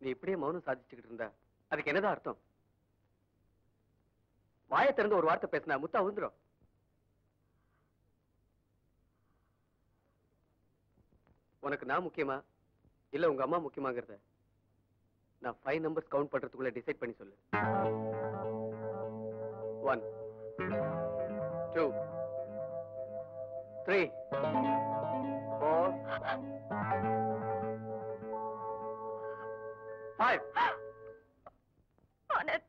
நீ இப்படியே மௌனம் சாதிச்சுக்கிட்டு இருந்தா அதுக்கு என்னதான் அர்த்தம்? வாயை திறந்து ஒரு வார்த்தை பேசினா முத்தா விழுந்துரும். உனக்கு நான் முக்கியமா இல்ல உங்க அம்மா முக்கியமாங்கிறத நான் 5 நம்பர்ஸ் கவுண்ட் பண்றதுக்குள்ள டிசைட் பண்ணி சொல்லு. 1 2 3 4 5. ஆனந்த்,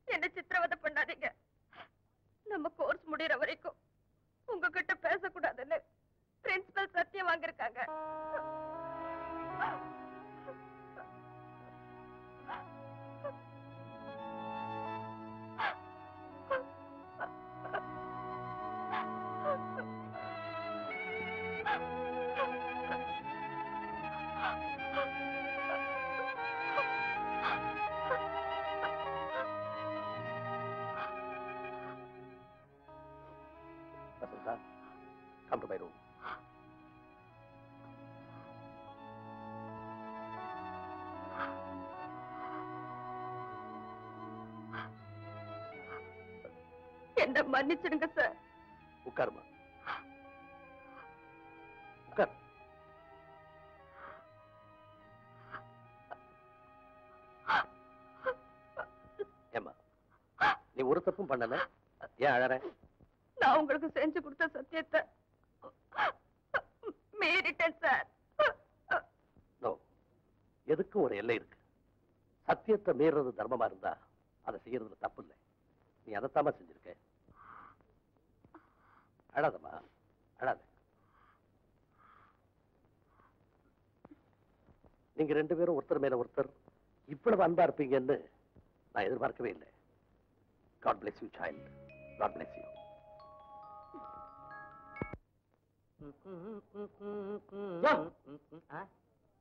என்ன சித்திரவதை பண்ணாதீங்க. நம்ம கோர்ஸ் முடியற வரைக்கும் உங்ககிட்ட பேசக்கூடாதுன்னு பிரின்சிபல் சத்தியம் வாங்கிருக்காங்க. Vasantha, come to my room. என்ன மன்னிச்சிடுங்க சார். உட்காருமா, உட்கார். ஏம்மா, நீ ஒரு தப்பும் பண்ணல, ஏன் அழற? நான் உங்களுக்கு செஞ்சு கொடுத்த சத்தியத்தை மீறிட்டேன் சார். நோ, எதுக்கும் ஒரு எல்லை இருக்கு. சத்தியத்தை மீறது தர்மமா இருந்தா அதை செய்யறதுல தப்பு இல்லை. நீ அதைத்தாமா செஞ்சிருக்க. அழாதம்மா, அழாத. நீங்க 2 பேரும் ஒருத்தர் மேல ஒருத்தர் இவ்வளவு அன்பா இருப்பீங்கன்னு நான் எதிர்பார்க்கவே இல்லை. God bless you, child. God bless you.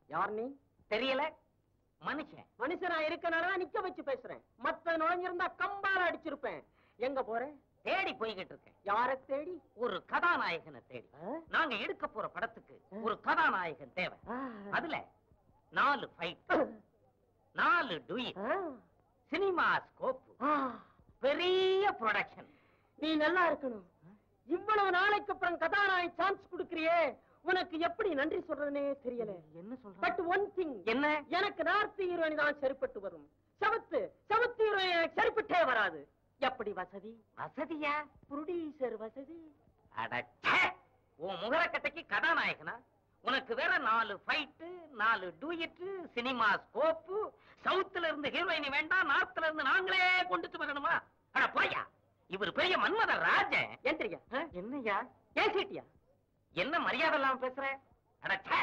யார் நீ? தெரியல. மனுஷன் மனுஷனா இருக்கனால நிக்க வச்சு பேசுறேன். மத்த நுழைஞ்சிருந்தா கம்பால அடிச்சிருப்பேன். எங்க போறேன்? தேடி போய்கிட்டு இருக்கேன். யார தேடி? ஒரு கதாநாயகனை தேடி. நாங்க எடுக்க போற படத்துக்கு ஒரு கதாநாயகன் தேவை. அதுல 4 ஃபைட், 4 டூயிட், சினிமா ஸ்கோப், பெரிய ப்ரொடக்ஷன். நீ நல்லா இருக்கணும். இவ்வளவு நாளைக்கு அப்புறம் கதாநாயகன் சான்ஸ் கொடுக்கறியே, உனக்கு எப்படி நன்றி சொல்றதுனே தெரியல. என்ன சொல்ற? பட் ஒன் திங், என்ன? எனக்கு நார்த் ஹீரோயின் தான் சரிப்பட்டு வரும். சவுத் ஹீரோயின் எனக்கு சரிப்பட்டே வராது. எப்படி வசதி? வசதியா? ப்ரொடியூசர் வசதி. அடச்சே, உன் முகரக்கட்டைக்கு கதாநாயகனா? உனக்கு வேற 4 ஃபைட், 4 டூயிட், சினிமா ஸ்கோப். சவுத்துல இருந்து ஹீரோயினி வேண்டாம், நார்த்ல இருந்து நாங்களே கொண்டுட்டு வரணுமா? அட போயா, இவர் பெரிய மன்மத ராஜன். ஏந்திரியா? என்னையா? ஏசிட்டியா? என்ன மரியாதை இல்லாம பேசுற? அடச்சே,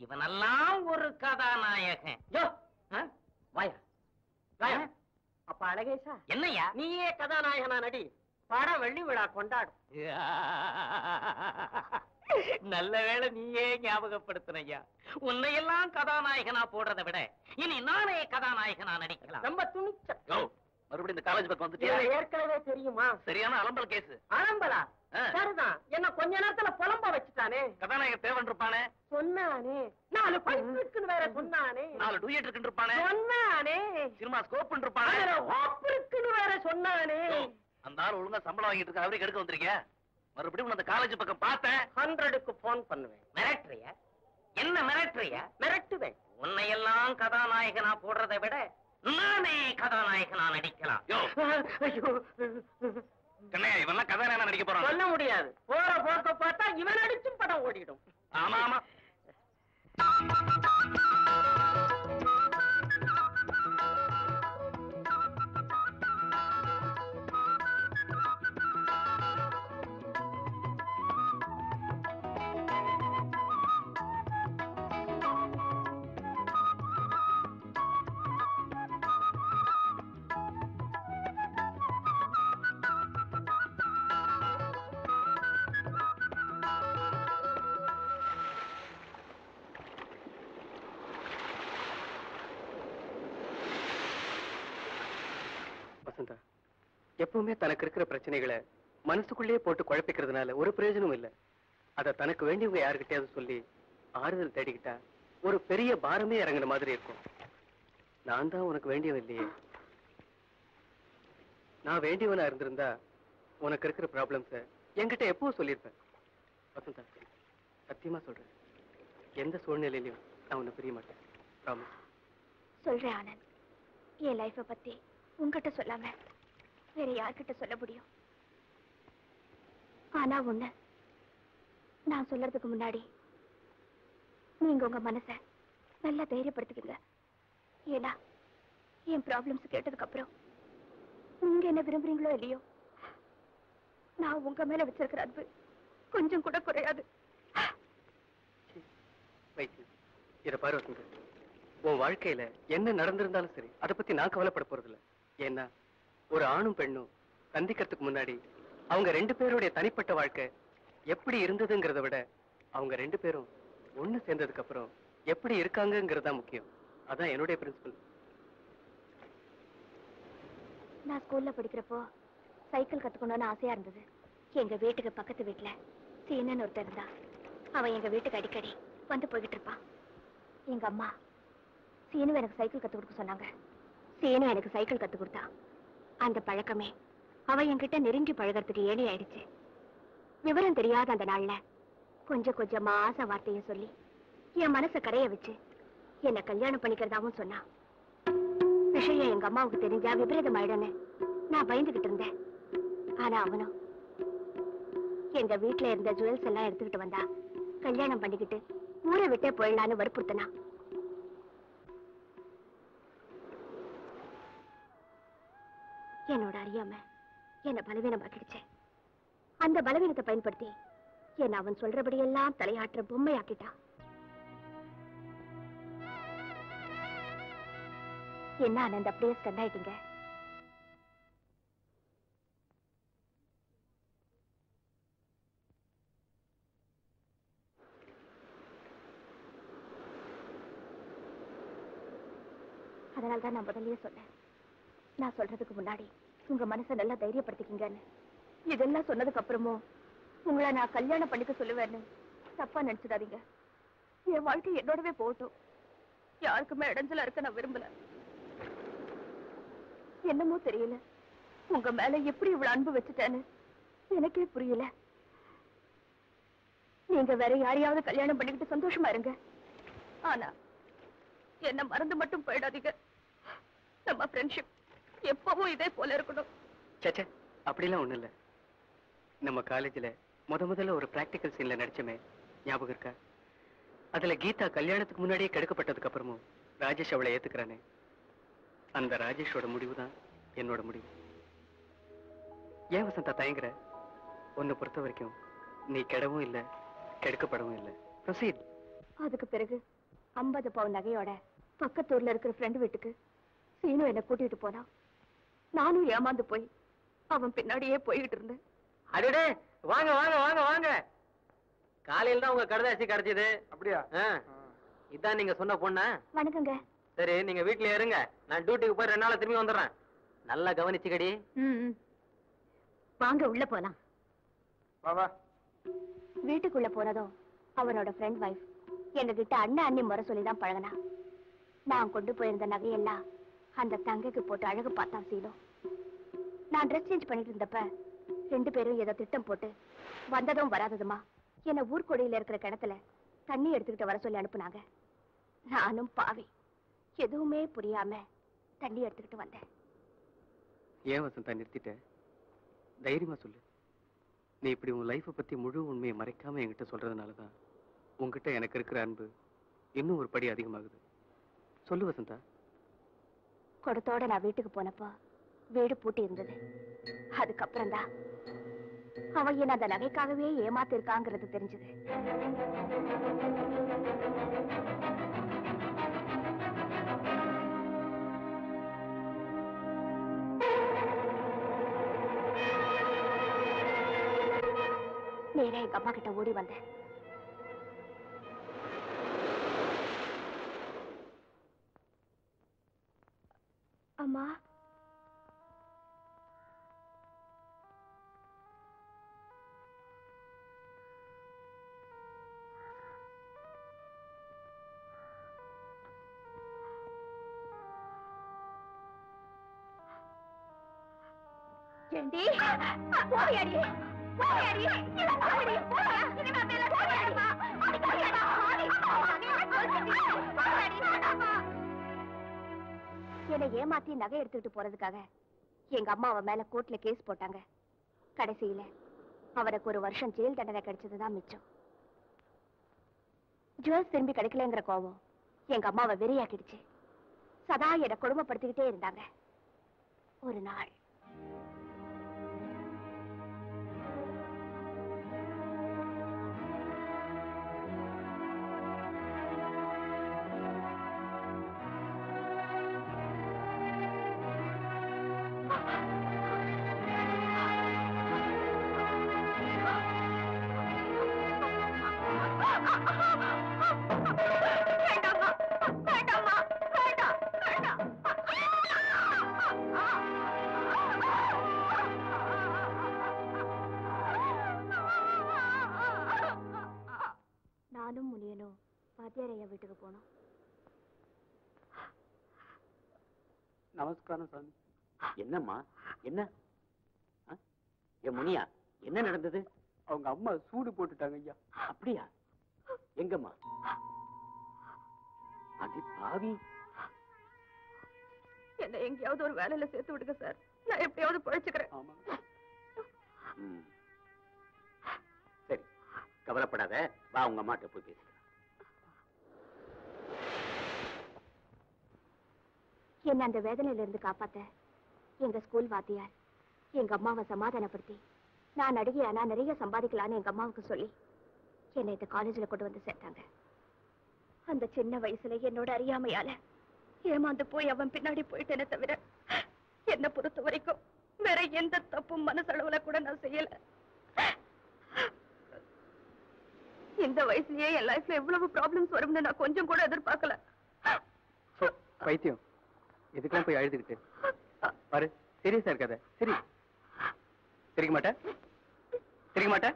இவனெல்லாம் ஒரு கதாநாயகன். யோ, வாயா வாயா. அப்ப அழகேசா, என்னையா? நீயே கதாநாயகனா நடி. பட வெள்ளி விழா கொண்டாடு. நல்ல வேளை நீயே ஞாபகப்படுத்தினையா. உன்னையெல்லாம் கதாநாயகனா போடுறதை விட இனி நானே கதாநாயகனா நடிக்கலாம். ரொம்ப துணிச்ச. யோ, மறுபடியும் இந்த காலேஜ் பக்கம் வந்துட்டியா? ஏற்கனவே தெரியுமா? சரியான அலம்பல் கேஸ். ஆரம்பலா? சரிதான். என்ன கொஞ்ச நேரத்துல புலம்ப வச்சுட்டானே. கதாநாயகன் தேவன் இருப்பானே. சொன்னானே. 4 பைப் இருக்குன்னு வேற சொன்னானே. 4 டூயட் இருக்குன்னு இருப்பானே. சொன்னானே. சினிமா ஸ்கோப் இருப்பானே. ஹாப் இருக்குன்னு வேற சொன்னானே. அந்த ஆள் ஒழுங்கா சம்பளம் வாங்கிட்டு இருக்க, அவரே கெடுக்க வந்திருக்கீங்க. மறுபடியும் அந்த காலேஜ் பக்கம் பார்த்தேன் 100க்கு போன் பண்ணுவேன். மிரட்டுறியா? என்ன மிரட்டுறியா? மிரட்டுவேன். உன்னையெல்லாம் கதாநாயகனா போடுறதை விட நானே கதாநாயகனா நடிக்கலாம். ஐயோ, கண்ணையா இவெல்லாம் கதாநாயகனா நடிக்க போறான். சொல்ல முடியாது. போற போக்க பார்த்தா இவன் அடிச்சும் படம் ஓடிடும். ஆமா ஆமா. வசந்தா, எப்பவுமே தனக்கு இருக்கிற பிரச்சனைகளை மனசுக்குள்ளேயே போட்டு குழப்பிக்கிறதுனால ஒரு பிரயோஜனமும் இல்ல. அத தனக்கு வேண்டியவங்க யாருக்கிட்டையாவது சொல்லி ஆறுதல் தேடிக்கிட்டா ஒரு பெரிய பாரமே இறங்குன மாதிரி இருக்கும். நான் தான் உனக்கு வேண்டியவன் இல்லையே. நான் வேண்டியவனா இருந்திருந்தா உனக்கு இருக்கிற ப்ராப்ளம்ஸ என்கிட்ட எப்பவும் சொல்லியிருப்பேன். வசந்தா, சத்தியமா சொல்றேன், எந்த சூழ்நிலையிலையும் நான் உன்னை பிரிய மாட்டேன். ப்ராமிஸ். சொல்றேன் ஆனந்த், என் லைஃப பத்தி உங்ககிட்ட சொல்லாம வேற யார்கிட்ட சொல்ல முடியும்? ஆனா ஒண்ணு, நான் சொல்றதுக்கு முன்னாடி நீங்க உங்க மனச நல்லா தைரியப்படுத்திக்கங்க. ஏன்னா என் ப்ராப்ளம்ஸ் கேட்டதுக்கு அப்புறம் நீங்க என்ன விரும்புறீங்களோ இல்லையோ, நான் உங்க மேல வச்சிருக்கிற அன்பு கொஞ்சம் கூட குறையாது. இத பாரு வசந்தா, உன் வாழ்க்கையில என்ன நடந்திருந்தாலும் சரி அதை பத்தி நான் கவலைப்பட போறதில்ல. ஏன்னா ஒரு ஆணும் பெண்ணும் சந்திக்கிறதுக்கு முன்னாடி அவங்க 2 பேருடைய தனிப்பட்ட வாழ்க்கை எப்படி இருந்ததுங்கிறத விட அவங்க 2 பேரும் ஒண்ணு சேர்ந்ததுக்கு அப்புறம் எப்படி இருக்காங்கிறதா முக்கியம். அதான் என்னுடைய பிரின்சிபல். நான் ஸ்கூல்ல படிக்கிறப்போ சைக்கிள் கத்துக்கணும்னு ஆசையா இருந்தது. எங்க வீட்டுக்கு பக்கத்து வீட்டுல சீனன்னு ஒருத்தர் இருந்தா. அவன் எங்க வீட்டுக்கு அடிக்கடி வந்து போய்கிட்டு இருப்பான். எங்க அம்மா சீனு எனக்கு சைக்கிள் கத்து கொடுக்க சொன்னாங்க. சீனு எனக்கு சைக்கிள் கத்து கொடுத்தா. அந்த பழக்கமே அவன் என்கிட்ட நெருங்கி பழகிறதுக்கு ஏணி ஆயிடுச்சு. விவரம் தெரியாத அந்த நாள்ல கொஞ்சம் கொஞ்சமா ஆசை வார்த்தைய சொல்லி என் மனசை கரைய வச்சு என்ன கல்யாணம் பண்ணிக்கிறதாவும் சொன்னா. விஷயம் எங்க அம்மாவுக்கு தெரிஞ்சா விபரீதம் ஆயிடுன்னு நான் பயந்துகிட்டு இருந்தேன். ஆனா அவனும் எங்க வீட்டுல இருந்த ஜுவல்ஸ் எல்லாம் எடுத்துக்கிட்டு வந்தா கல்யாணம் பண்ணிக்கிட்டு ஊரை விட்டே போயிடலான்னு வற்புறுத்தினா. என்னோட அறியாம என்ன பலவீனமாக்கிடுச்சு. அந்த பலவீனத்தை பயன்படுத்தி என்ன அவன் சொல்றபடியெல்லாம் தலையாற்ற பொம்மையாக்கிட்டா. என்ன ஆனந்த் அப்படியே ஸ்டன் ஆயிட்டீங்க? அதனால்தான் நான் முதல்லயே சொன்னேன், நான் சொல்றதுக்கு முன்னாடி உங்க மனசை நல்லா தைரியப்படுத்திக்கிங்கன்னு. இதெல்லாம் சொன்னதுக்கு அப்புறமும் உங்களை நான் கல்யாணம் பண்ணிக்க சொல்லுவேன்னு தப்பா நினைச்சிடாதீங்க. என் வாழ்க்கை என்னோடவே போகட்டும். யாருக்குமே இடைஞ்சலா இருக்க நான் விரும்பல. என்னமோ தெரியல, உங்க மேல எப்படி இவ்வளவு அன்பு வச்சுட்டேன்னு எனக்கே புரியல. நீங்க வேற யாரையாவது கல்யாணம் பண்ணிக்கிட்டு சந்தோஷமா இருங்க. ஆனா என்ன மறந்து மட்டும் போயிடாதீங்க. நம்ம ஃப்ரெண்ட்ஷிப் எப்பவும் இதே போல இருக்கணும். சேச்சே, அப்படிலாம் ஒண்ணு இல்ல. நம்ம காலேஜ்ல முதல்ல ஒரு பிராக்டிக்கல் சீன்ல நடிச்சமே, ஞாபகம் இருக்கா? அதுல கீதா கல்யாணத்துக்கு முன்னாடியே கெடுக்கப்பட்டதுக்கு அப்புறமும் ராஜேஷ் அவளை ஏத்துக்கிறானே, அந்த ராஜேஷோட முடிவுதான் என்னோட முடிவு. ஏன் வசந்தா தயங்குற? உன்னை பொறுத்த வரைக்கும் நீ கெடவும் இல்ல, கெடுக்கப்படவும் இல்ல. ப்ரொசீட். அதுக்கு பிறகு 50 பவுன் நகையோட பக்கத்தூர்ல இருக்கிற ஃப்ரெண்டு வீட்டுக்கு சீனு என்ன கூட்டிட்டு போனா. நானும் ஏமாந்து போய் அவன் பின்னாடியே போய்கிட்டு இருந்தேன். அடடே, வாங்க வாங்க வாங்க வாங்க. காலையில தான் உங்க கடுதாசி கிடைச்சது. அப்படியா? இதான் நீங்க சொன்ன பொண்ணா? வணக்கங்க. சரி, நீங்க வீட்டுல இருங்க, நான் டியூட்டிக்கு போய் 2 நாள்ல திரும்பி வந்துடுறேன். நல்லா கவனிச்சுக்கடி. வாங்க உள்ள போலாம். வா. வீட்டுக்குள்ள போனதும் அவனோட ஃப்ரெண்ட் வைஃப் எங்க கிட்ட அண்ணன் அண்ணி முறை சொல்லிதான் பழகினா. நான் கொண்டு போயிருந்த நகையெல்லாம் அந்த தங்கைக்கு போட்டு அழகு பார்த்தான் சீலோ. நான் ட்ரெஸ் சேஞ்ச் பண்ணிட்டு இருந்தப்ப 2 பேரும் ஏதோ திட்டம் போட்டு வந்ததும் வராததுமா என்ன ஊர்கொடியில இருக்கிற கிணத்துல தண்ணி எடுத்துக்கிட்டு வர சொல்லி அனுப்புனாங்க. நானும் பாவி எதுவுமே புரியாம தண்ணி எடுத்துக்கிட்டு வந்தேன். ஏன் வசந்தா நிறுத்திட்ட? தைரியமா சொல்லு. நீ இப்படி உன் லைஃபை பத்தி முழு உண்மையை மறைக்காம என்கிட்ட சொல்றதுனாலதான் உன்கிட்ட எனக்கு இருக்கிற அன்பு இன்னும் ஒரு படி அதிகமாகுது. சொல்லு வசந்தா. குடத்தோட நான் வீட்டுக்கு போனப்போ வீடு பூட்டி இருந்தது. அதுக்கப்புறம் தான் அவன் என்ன அந்த நகைக்காகவே ஏமாத்தி இருக்காங்கிறது தெரிஞ்சது. நேரா எங்க அம்மா கிட்ட ஓடி வந்தேன். அம்மா, ஏண்டி போறியாடி? போறியாடி? இவன் போறியாடி? போறியா? இனிமே மேல போறியாடிமா? ஓடி போறியாடா? ஓடி போறியாடி? என்னை ஏமாத்தி நகை எடுத்துக்கிட்டு போறதுக்காக எங்க அம்மா அவ மேல கோர்ட்ல கேஸ் போட்டாங்க. கடைசியில அவருக்கு 1 வருஷம் ஜெயில் தண்டனை கிடைச்சதுதான் மிச்சம். ஜுவல்ஸ் திரும்பி கிடைக்கலங்கிற கோபம் எங்க அம்மாவை வெறியாக்கிடுச்சு. சதா என்னை கொடுமைப்படுத்திக்கிட்டே இருந்தாங்க. ஒரு நாள் நானும் முனியனும் வாத்தியாரையா வீட்டுக்கு போனோம். நமஸ்காரம் சாமி. என்னம்மா? என்ன? முனியா, என்ன நடந்தது? அவங்க அம்மா சூடு போட்டுட்டாங்க ஐயா. அப்படியா? எங்கம்மா? அடி பாவி. என்ன எங்கேயாவது ஒரு வேலையில சேர்த்து விடுங்க சார். நான் எப்படியாவது பழிச்சுக்கிறேன். சரி, கவலைப்படாத. வா, உங்க அம்மாட்ட போய் பேசிக்கலாம். என்ன அந்த வேதனையில இருந்து காப்பாத்த எங்க ஸ்கூல் வாத்தியார் எங்க அம்மாவை சமாதானப்படுத்தி நான் நடிகையானா நிறைய சம்பாதிக்கலான்னு எங்க அம்மாவுக்கு சொல்லி என்னை இந்த காலேஜ்ல கொண்டு வந்து சேர்த்தாங்க. அந்த சின்ன வயசுல என்னோட அறியாமையால ஏமாந்து போய் அவன் பின்னாடி போயிட்டேனே தவிர என்ன பொறுத்த வரைக்கும் வேற எந்த தப்பும் மனசளவுல கூட நான் செய்யல. இந்த வயசுலயே என் லைஃப்ல எவ்வளவு ப்ராப்ளம்ஸ் வரும்னு நான் கொஞ்சம் கூட எதிர்பார்க்கல. பைத்தியம், இதுக்கெல்லாம் போய் அழுதுகிட்டு பாரு. சீரியஸா இருக்காத. சரி, சிரிக்க மாட்டேன். சிரிக்க மாட்டேன்.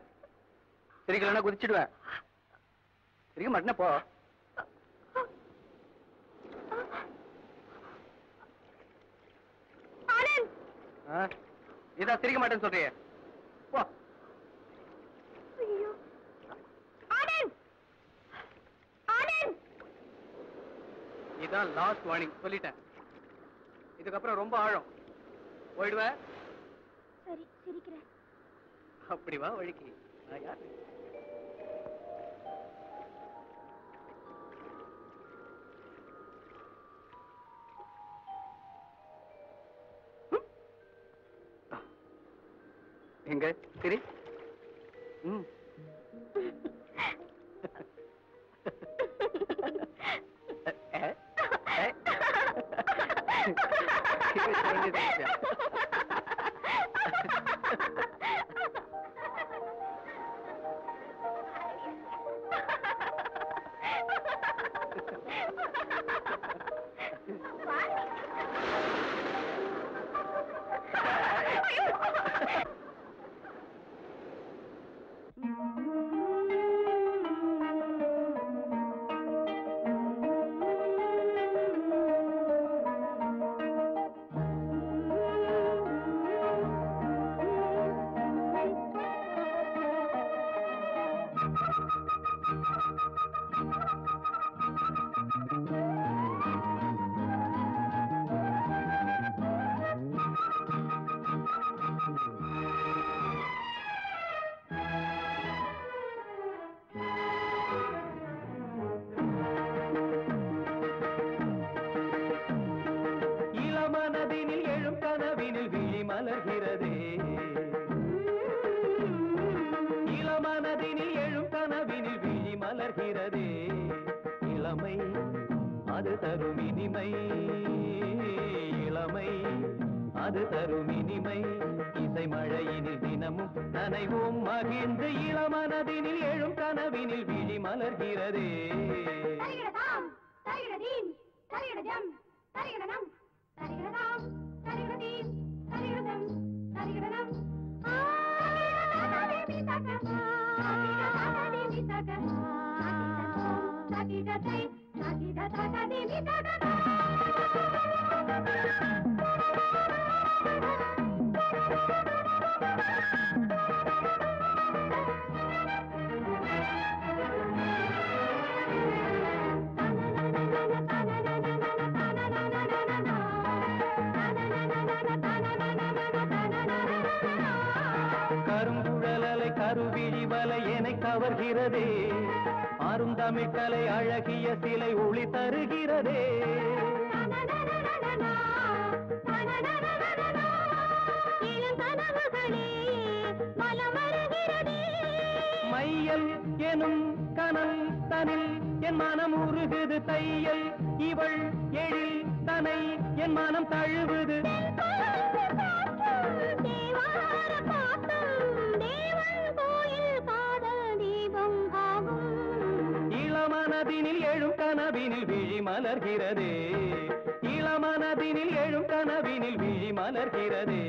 சிரிக்கலன்னா குதிச்சிடுவேன். சிரிக்க மாட்டேன்னா போ. இதான் சிரிக்க மாட்டேன்னு சொல்றியே, போ. இதான் லாஸ்ட் வார்னிங், சொல்லிட்டேன். இதுக்கப்புறம் ரொம்ப ஆழம் போயிடுவேன். சரி, சிரிக்கிறேன். அப்படி வா வழிக்கு. நான் யாரு? எங்க சரி. அது தரும் இனிமை இசை மழையினில் தினமும் நனைவோம் மகிழ்ந்து இளமனதினில் எழும் கனவினில் விழி மலர்கிறதே கருங்குழலலை கருவிழி வலை என கவர்கிறதே அருந்தமிழ்கலை அழகிய சிலை ஒளி தருகிறதே மையல் எனும் கனல் தனில் என் மனம் உருகுது தையல் இவள் எழில் தனை என் மனம் தழுவுது இளமனதினில் எழும் கனவினில் விழி மலர்கிறதே இளமனதினில் எழும் கனவினில் விழி மலர்கிறதே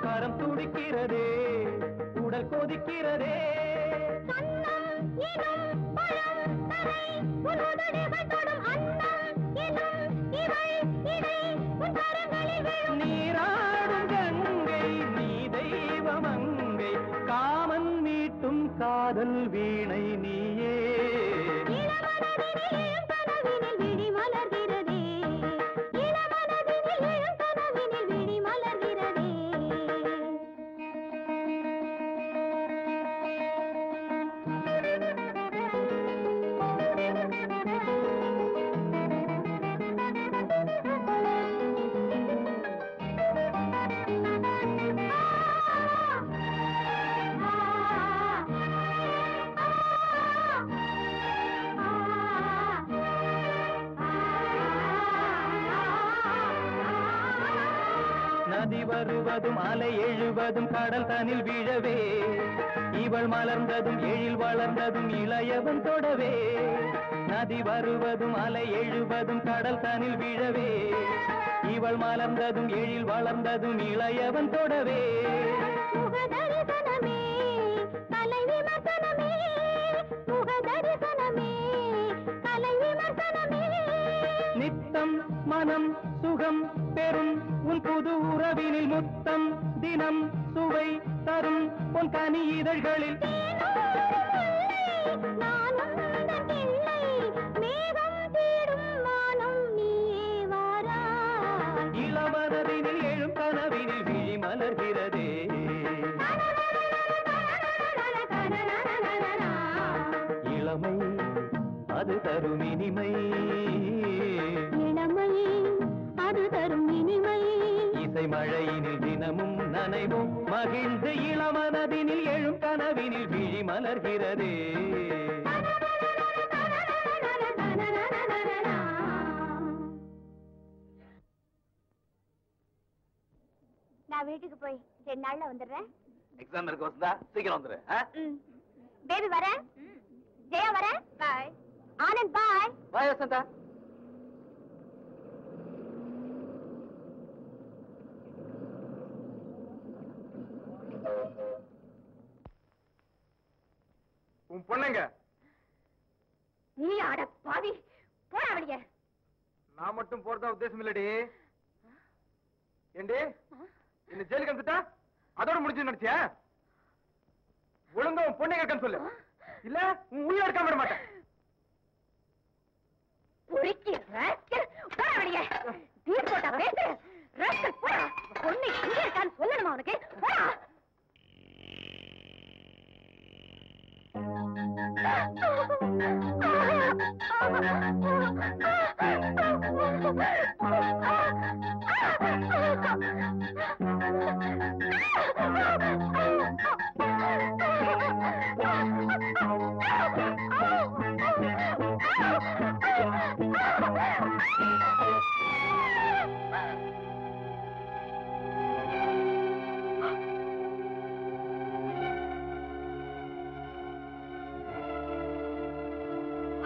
கரம் துடிக்கிறதே உடல் கொதிக்கிறதே நீராடும் கங்கை நீ தெய்வமங்கை காமன் மீட்டும் காதல் வீணை நீயே நதி வருவதும் அலை எழுவதும் கடல் தனில் விழவே இவள் மலர்ந்ததும் எழில் வளர்ந்ததும் இளையவன் தொடவே நதி வருவதும் அலை எழுவதும் கடல் தனில் விழவே இவள் மலர்ந்ததும் எழில் வளர்ந்ததும் இளையவன் தொடவே நித்தம் மனம் சுகம் பெறும் உன் புது உறவினில் முத்தம் தினம் சுவை தரும் உன் கனி இதழ்களில் இளமனதினில் எழும் கனவினில் விழி மலர்கிறதே இளமை அது தரும் இனிமை அது தரும் இனிமை இசை மழையினில் தினமும் நனைவும் மகிழ்ந்து இளமனதினில் எழும் கனவினில் விழி மலர்கிறதே நான் வீட்டுக்கு போய் 2 நாள்ல வந்துடுறேன். எக்ஸாம் இருக்கு வசந்தா, சீக்கிரம் வந்துரு. பேபி வரேன். ஜெயா வரேன். பாய். ஆனந்த் பாய். பாய் வசந்தா. உன் பொண்ணுங்க. நீ அட பாவி, போடா வெளியே. நான் மட்டும் போறதா உத்தேசம் இல்லடி. ஏண்டி என்ன ஜெயிலுக்கு அனுப்பிட்டா அதோட முடிஞ்சு நினைச்சியா? ஒழுங்கா உன் பொண்ணுங்க இருக்கான்னு சொல்லு, இல்ல உன் உயிரை எடுக்காம விட மாட்டேன். பொறுக்கி ராஸ்கல், போடா வெளியே. தீர் போட்டா பேசு ராஸ்கல், போடா. பொண்ணு இங்க இருக்கான்னு சொல்லணுமா உனக்கு? போடா.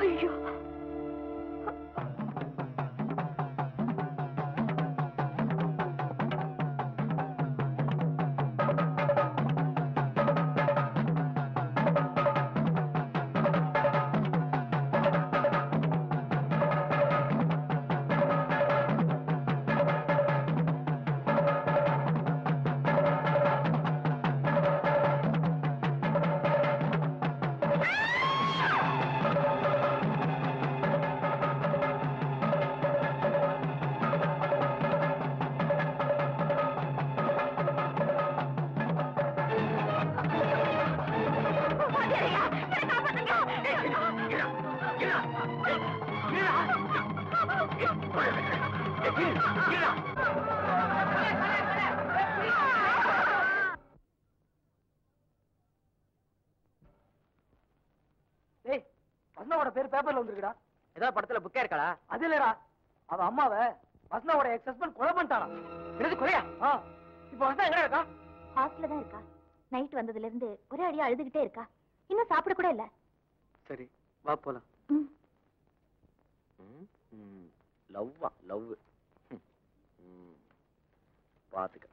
ஐயோ, வசனாவோட பேர் பேப்பர்ல வந்திருக்குடா. ஏதாவது படத்துல புக்கே இருக்காளா? அது இல்லடா, அவ அம்மாவை வசனாவோட எக்ஸ் ஹஸ்பண்ட் கொலை பண்ணிட்டானா. என்னது கொலையா? இப்ப வசனா எங்க இருக்கா? ஹாஸ்டல்ல தான் இருக்கா. நைட் வந்ததுல இருந்து ஒரே அடியா அழுதுகிட்டே இருக்கா. இன்னும் சாப்பிட கூட இல்ல. சரி வா போலாம். லவ்வா லவ் பாத்துக்க.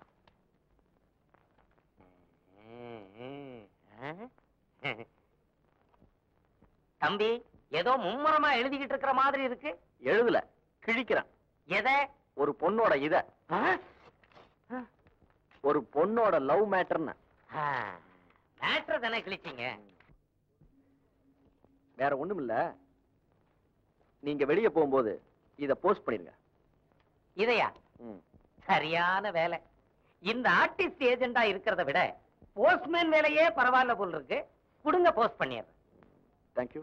தம்பி, ஏதோ மும்முரமா எழுதிக்கிட்டு இருக்கிற மாதிரி இருக்கு. எழுதல, கிழிக்கிறான். எதை? ஒரு பொண்ணோட இத, ஒரு பொண்ணோட லவ் மேட்டர்னு. மேட்டர் தானே கிழிச்சிங்க. வேற ஒண்ணும் இல்ல, நீங்க வெளிய போகும்போது இத போஸ்ட் பண்ணிருங்க. இதையா? சரியான வேலை. இந்த ஆர்டிஸ்ட் ஏஜெண்டா இருக்கிறத விட போஸ்ட்மேன் வேலையே பரவாயில்ல போல் இருக்கு. கொடுங்க, போஸ்ட் பண்ணிடுறேன். தேங்க்யூ.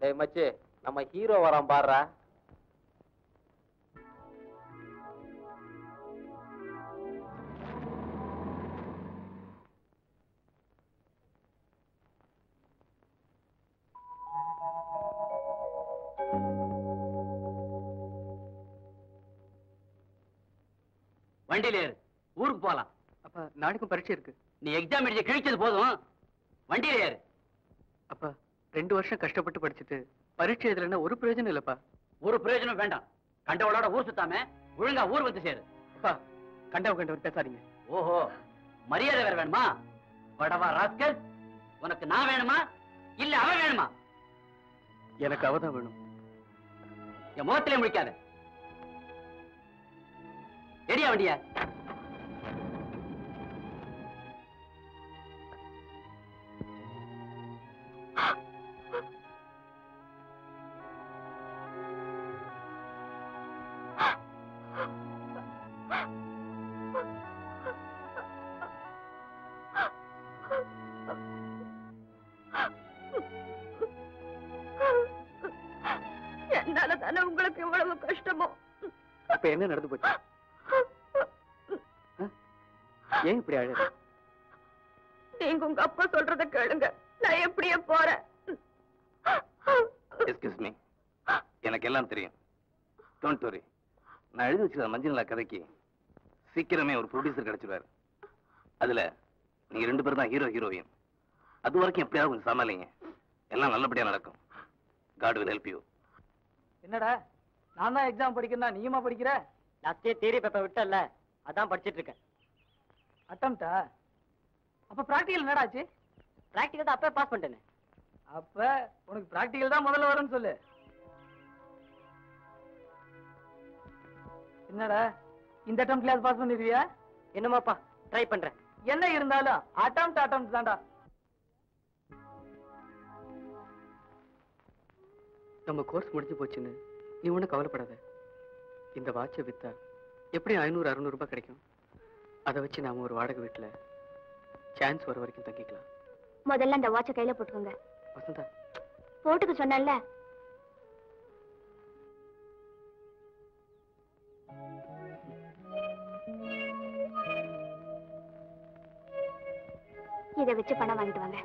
டேய் மச்சி, நம்ம ஹீரோ வரான் பாருடா. வண்டியில ஏறு, ஊருக்கு போலாம். அப்பா நாளைக்கும் பரீட்சை இருக்கு. நீ எக்ஸாம் எழுதி கிழிச்சது போதும், வண்டியில ஏறு. அப்பா 2 வருஷம் கஷ்டப்பட்டு படிச்சுட்டு பரீட்சை எழுதலன்னா ஒரு பிரயோஜனம் இல்லப்பா. ஒரு பிரயோஜனம் வேண்டாம். கண்டவளோட ஊர் சுத்தாம ஒழுங்கா ஊர் வந்து சேரு. அப்பா கண்டவர் பேசாதீங்க. ஓஹோ, மரியாதை வேற வேணுமா? படவா ராஸ்கல், உனக்கு நான் வேணுமா இல்ல அவன் வேணுமா? எனக்கு அவதான் வேணும். என் முகத்திலே முடிக்காத. எடியா வண்டியா. என்னால தானே உங்களுக்கு இவ்வளவு கஷ்டமோ? இப்ப என்ன நடந்து போச்சு? ஏன் இப்படி அழகு? நீங்க உங்க அப்பா சொல்றத கேளுங்க, நான் எப்படியே போறேன். எஸ்கியூஸ் மீ, எனக்கு எல்லாம் தெரியும். Don't worry. நான் எழுதி வச்சிருக்க மஞ்சள் கதைக்கு சீக்கிரமே ஒரு ப்ரொடியூசர் கிடைச்சிருவாரு. அதுல நீங்க 2 பேரும் தான் ஹீரோ ஹீரோயின். அது வரைக்கும் எப்படியாவது கொஞ்சம் சமாளிங்க. எல்லாம் நல்லபடியா நடக்கும். God will help you. என்னடா, நான் தான் எக்ஸாம் படிக்கிறேன், நீயுமா படிக்கிற? லாஸ்டே தியரி பேப்பர் விட்டல்ல, அதான் படிச்சிட்டு இருக்கேன். அட்டம்டா? அப்ப பிராக்டிகல் என்னடா ஆச்சு? பிராக்டிகல் தான் அப்பவே பாஸ் பண்ணிட்டேனே. அப்ப உனக்கு பிராக்டிகல் தான் முதல்ல வரும்னு சொல்லு. என்னடா இந்த அட்டம் கிளாஸ் பாஸ் பண்ணிருவியா? என்னமாப்பா ட்ரை பண்றேன். என்ன இருந்தாலும் அட்டம் தான்டா. நம்ம கோர்ஸ் முடிஞ்சு போச்சுன்னு நீ ஒன்றும் கவலைப்படாத. இந்த வாட்சை வித்தா எப்படி 500-600 ரூபாய் கிடைக்கும். அதை வச்சு நாம ஒரு வாடகை வீட்டுல சான்ஸ் வர வரைக்கும் தங்கிக்கலாம். முதல்ல அந்த வாட்சை கையில போட்டுக்கோங்க. வசந்தா போட்டுக்க சொன்னேன்ல. இதை வச்சு பணம் வாங்கிட்டு வாங்க.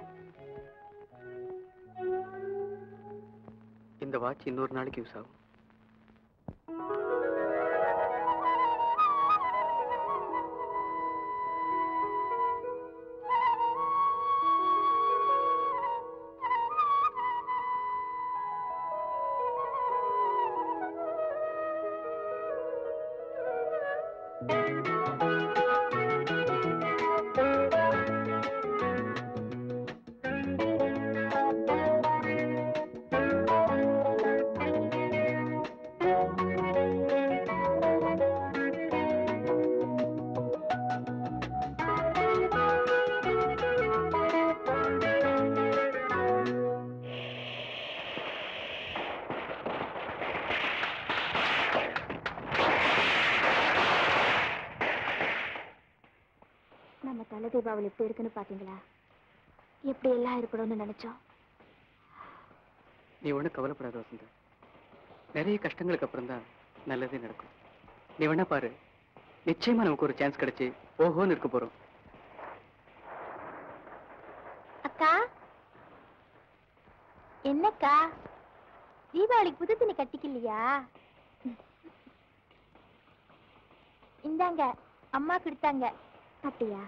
இந்த வாட்ச் இன்னொரு நாளைக்கு யூஸ் ஆகும். நம்ம தலை தீபாவளி எப்படி இருக்குன்னு பாத்தீங்களா? எப்படி எல்லாம் இருக்கணும்னு நினைச்சோம். நீ ஒன்றும் கவலைப்படாத வசந்தா. நிறைய கஷ்டங்களுக்கு அப்புறம் தான் நல்லதே நடக்கும். நீ வேணா பாரு, நிச்சயமா நமக்கு ஒரு சான்ஸ் கிடைச்சு ஓஹோன்னு இருக்க போறோம். அக்கா, என்னக்கா தீபாவளிக்கு புது துணி கட்டிக்கலையா? இந்தாங்க, அம்மா கொடுத்தாங்க. அப்படியா?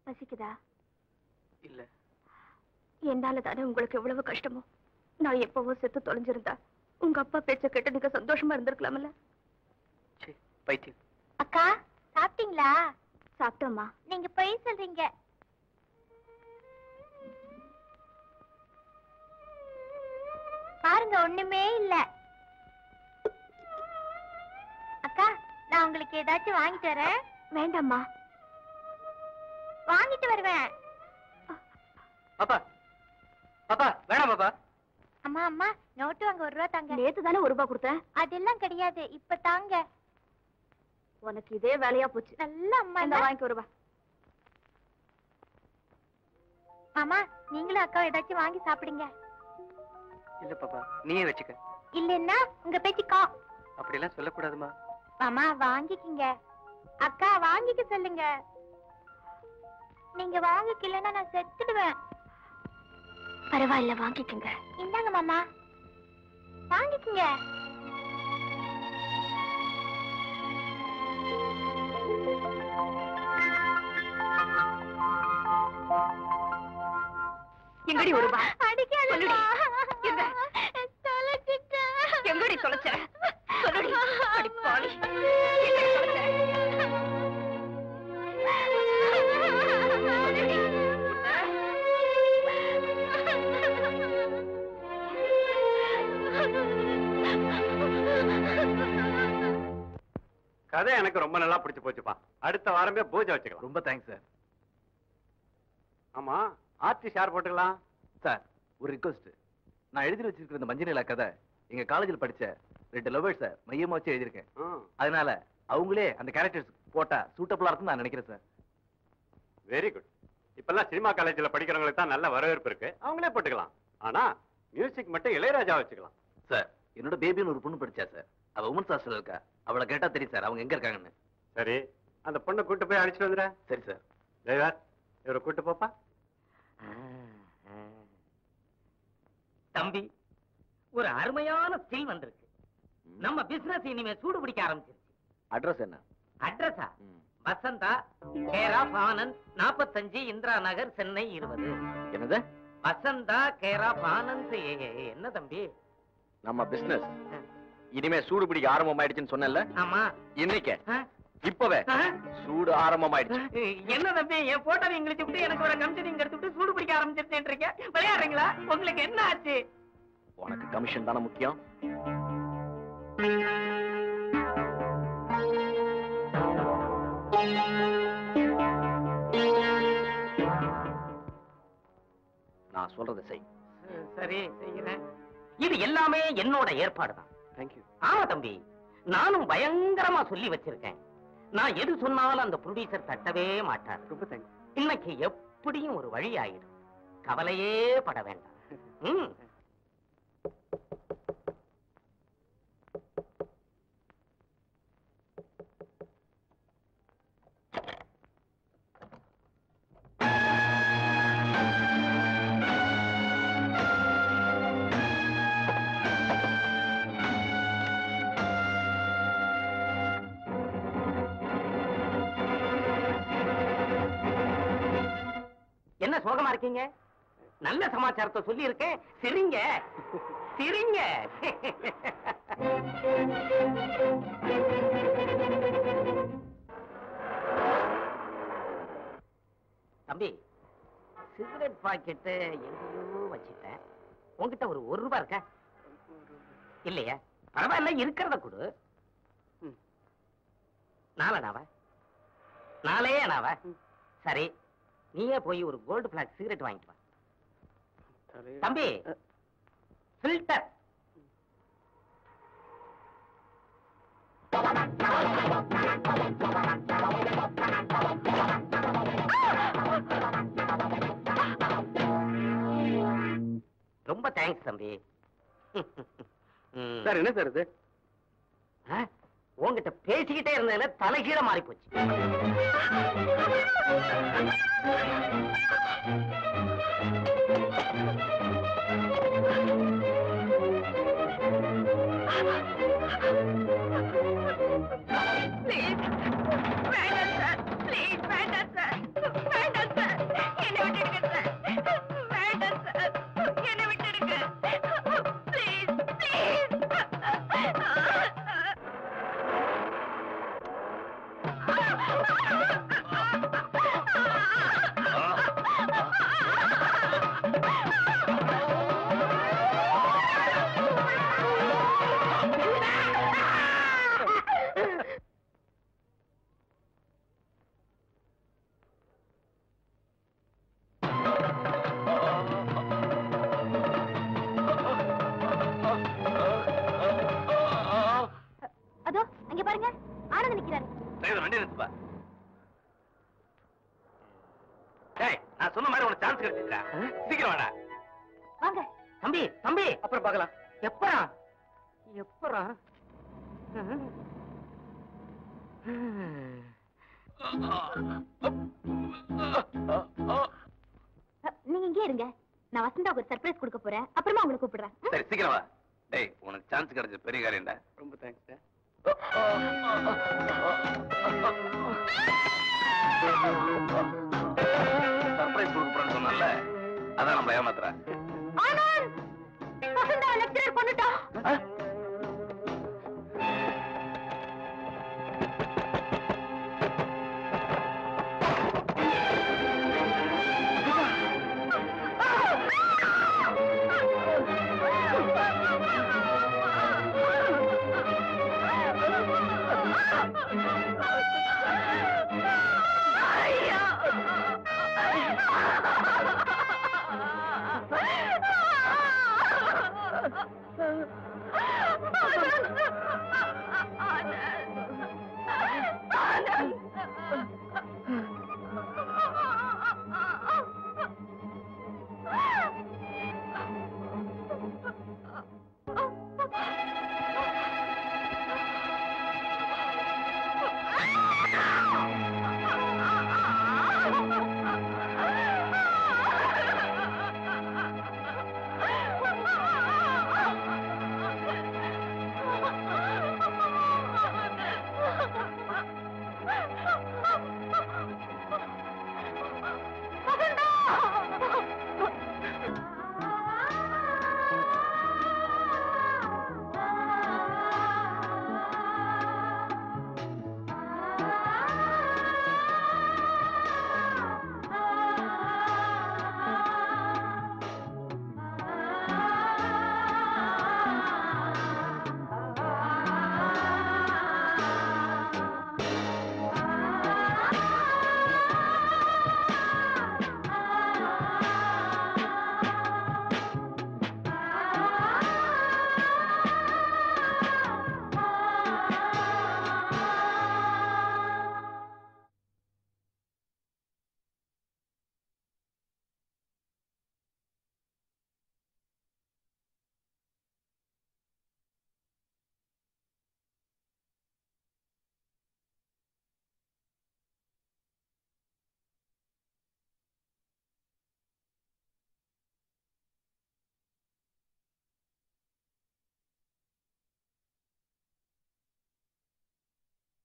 பசிக்குதா? இல்ல. என்னால தானே உங்களுக்கு எவ்வளவு கஷ்டமோ. நான் எப்பவோ செத்து தொலைஞ்சிருந்தா உங்க அப்பா பேச்ச கேட்டு நீங்க சந்தோஷமா இருந்திருக்கலாம்ல. பைத்தியம். அக்கா சாப்பிட்டீங்களா? சாப்பிட்டோம்மா. நீங்க போய் சொல்றீங்க. பாருங்க ஒண்ணுமே இல்ல. அக்கா நான் உங்களுக்கு ஏதாச்சும் வாங்கிட்டு வரேன். வேண்டாம்மா. வாங்கிட்டு வருவேன். பாப்பா பாப்பா வேணாம் பாப்பா. அம்மா அம்மா நோட்டு வாங்க 1 ரூபா தாங்க. நேத்து தானே 1 ரூபா கொடுத்தேன். அதெல்லாம் கிடையாது, இப்ப தாங்க. உனக்கு இதே வேலையா போச்சு. நல்ல அம்மா. இந்த வாங்கிக்க 1 ரூபா. மாமா நீங்களும் அக்கா ஏதாச்சும் வாங்கி சாப்பிடுங்க. இல்ல பாப்பா நீயே வச்சுக்க. இல்லன்னா உங்க பேச்சுக்கா. அப்படி எல்லாம் சொல்லக்கூடாதுமா. மாமா வாங்கிக்கிங்க. அக்கா வாங்கிக்க சொல்லுங்க. நீங்க வாங்கிக்கலன்னா நான் செத்துடுவேன். பரவாயில்ல வாங்கிக்கங்க. இந்தாங்க மாமா வாங்கிக்கங்க. எங்கடி 1 ரூபா? அடிக்காதம்மா. இந்த தொலைச்சிட்ட. எங்கடி தொலைச்ச? சொல்லுடி. அடி பாவி. எங்கடி தொலைச்ச? கதை எனக்கு ரொம்ப நல்லா பிடிச்சு போச்சுப்பா. அடுத்த வாரமே பூஜை வச்சுக்கலாம். ரொம்ப தேங்க்ஸ் சார். ஆமா ஆர்டிஸ்ட் யார் போட்டுக்கலாம்? சார் ஒரு ரிக்வெஸ்ட். நான் எழுதி வச்சிருக்கிற இந்த மஞ்சள் நிலா கதை எங்க காலேஜில் படிச்ச 2 லவ்வர்ஸை மையமா வச்சு எழுதியிருக்கேன். அதனால அவங்களே அந்த கேரக்டர்ஸ் போட்டா சூட்டபிளா இருக்கும்னு நான் நினைக்கிறேன் சார். Very good. இப்பெல்லாம் சினிமா காலேஜ்ல படிக்கிறவங்களுக்கு தான் நல்ல வரவேற்பு இருக்கு. அவங்களே போட்டுக்கலாம். ஆனா மியூசிக் மட்டும் இளையராஜா வச்சுக்கலாம். சார் என்னோட பேபின்னு ஒரு பொண்ணு படிச்சா சார். அவ உமன்ஸ் ஹாஸ்டல் இருக்கா. அவளை கேட்டா தெரியும் சார் அவங்க எங்க இருக்காங்கன்னு. சரி அந்த பொண்ணை கூட்டு போய் அழைச்சிட்டு வந்துடுற. சரி சார். டிரைவர் இவரை கூட்டு போப்பா. தம்பி ஒரு அருமையான ஸ்டில் வந்திருக்கு. நம்ம பிசினஸ் இனிமே சூடு பிடிக்க ஆரம்பிச்சிருச்சு. அட்ரஸ் என்ன? அட்ரஸா? Vasantha care of Anand 45 Indira Nagar Chennai 20. என்னது? Vasantha care of Anand. என்ன தம்பி நம்ம பிசினஸ் இனிமே சூடு பிடிக்க ஆரம்பமாயிடுச்சுன்னு சொன்னல. ஆமா இன்னைக்கு இப்பவே சூடு ஆரம்பமாயிடுச்சு. என்ன தம்பி என் போட்டோ இங்கிலீஷ் விட்டு எனக்கு ஒரு கமிஷன் இங்க எடுத்துட்டு சூடு பிடிக்க ஆரம்பிச்சிருக்கீங்க. விளையாடுறீங்களா? உங்களுக்கு என்ன ஆச்சு? உனக்கு கமிஷன் தானே முக்கியம். நான் சொல்றதை செய். சரி செய்கிறேன். இது எல்லாமே என்னோட ஏற்பாடு தான். தேங்க்யூ. ஆமா தம்பி நானும் பயங்கரமா சொல்லி வச்சிருக்கேன். நான் எது சொன்னாலும் அந்த ப்ரொடியூசர் தட்டவே மாட்டார். ரொம்ப தேங்க்யூ. இன்னைக்கு எப்படியும் ஒரு வழி ஆயிடும். கவலையே பட வேண்டாம். என்ன சோகமா இருக்கீங்க? நல்ல சமாச்சாரத்தை சொல்லி இருக்கேன். சிரிங்க சிரிங்க. தம்பி சிகரெட் பாக்கெட்டு எங்கேயோ வச்சுட்டேன். உங்ககிட்ட ஒரு 1 ரூபாய் இருக்கா? இல்லையா? பரவாயில்ல இருக்கிறத கொடு. 4 அணாவா? 4 அணாவா? சரி நீயே போய் ஒரு கோல்டு பிளாக் சிகரெட் வாங்கிட்டு வா. தம்பி ஃபில்டர். ரொம்ப தேங்க்ஸ் தம்பி. சார் என்ன சார் இது? உங்ககிட்ட பேசிக்கிட்டே இருந்ததுல தலைகீழ மாறி போச்சு. Please, வேண்டாம் சார். Please, வேண்டாம் சார். வேண்டாம் சார். அதோ அங்க பாருங்க ஆனந்த் நிக்கிறாரு. டிரைவர் வண்டி நிறுத்துப்பா. டேய், நான் சொன்ன மாதிரி உனக்கு சான்ஸ் கிடைச்சிட்டா. சீக்கிரம் வாடா. வாங்க. தம்பி தம்பி அப்புறம் பார்க்கலாம். எப்பரா எப்பரா நீங்க இங்கே இருங்க. நான் வசந்தாவுக்கு ஒரு சர்ப்ரைஸ் கொடுக்க போறேன். அப்புறமா உங்களை கூப்பிடுறேன். சரி சீக்கிரம் வா. டேய், உனக்கு சான்ஸ் கிடைச்ச பெரிய காரியம்டா. ரொம்ப தேங்க்ஸ். சர்ப்ரைஸ் கொடுக்க போறேன்னு சொன்னல, அதான் நம்மள ஏமாத்துறா. ஆனந்த், வசந்தா லெக்சரர் கொண்டுட்டா.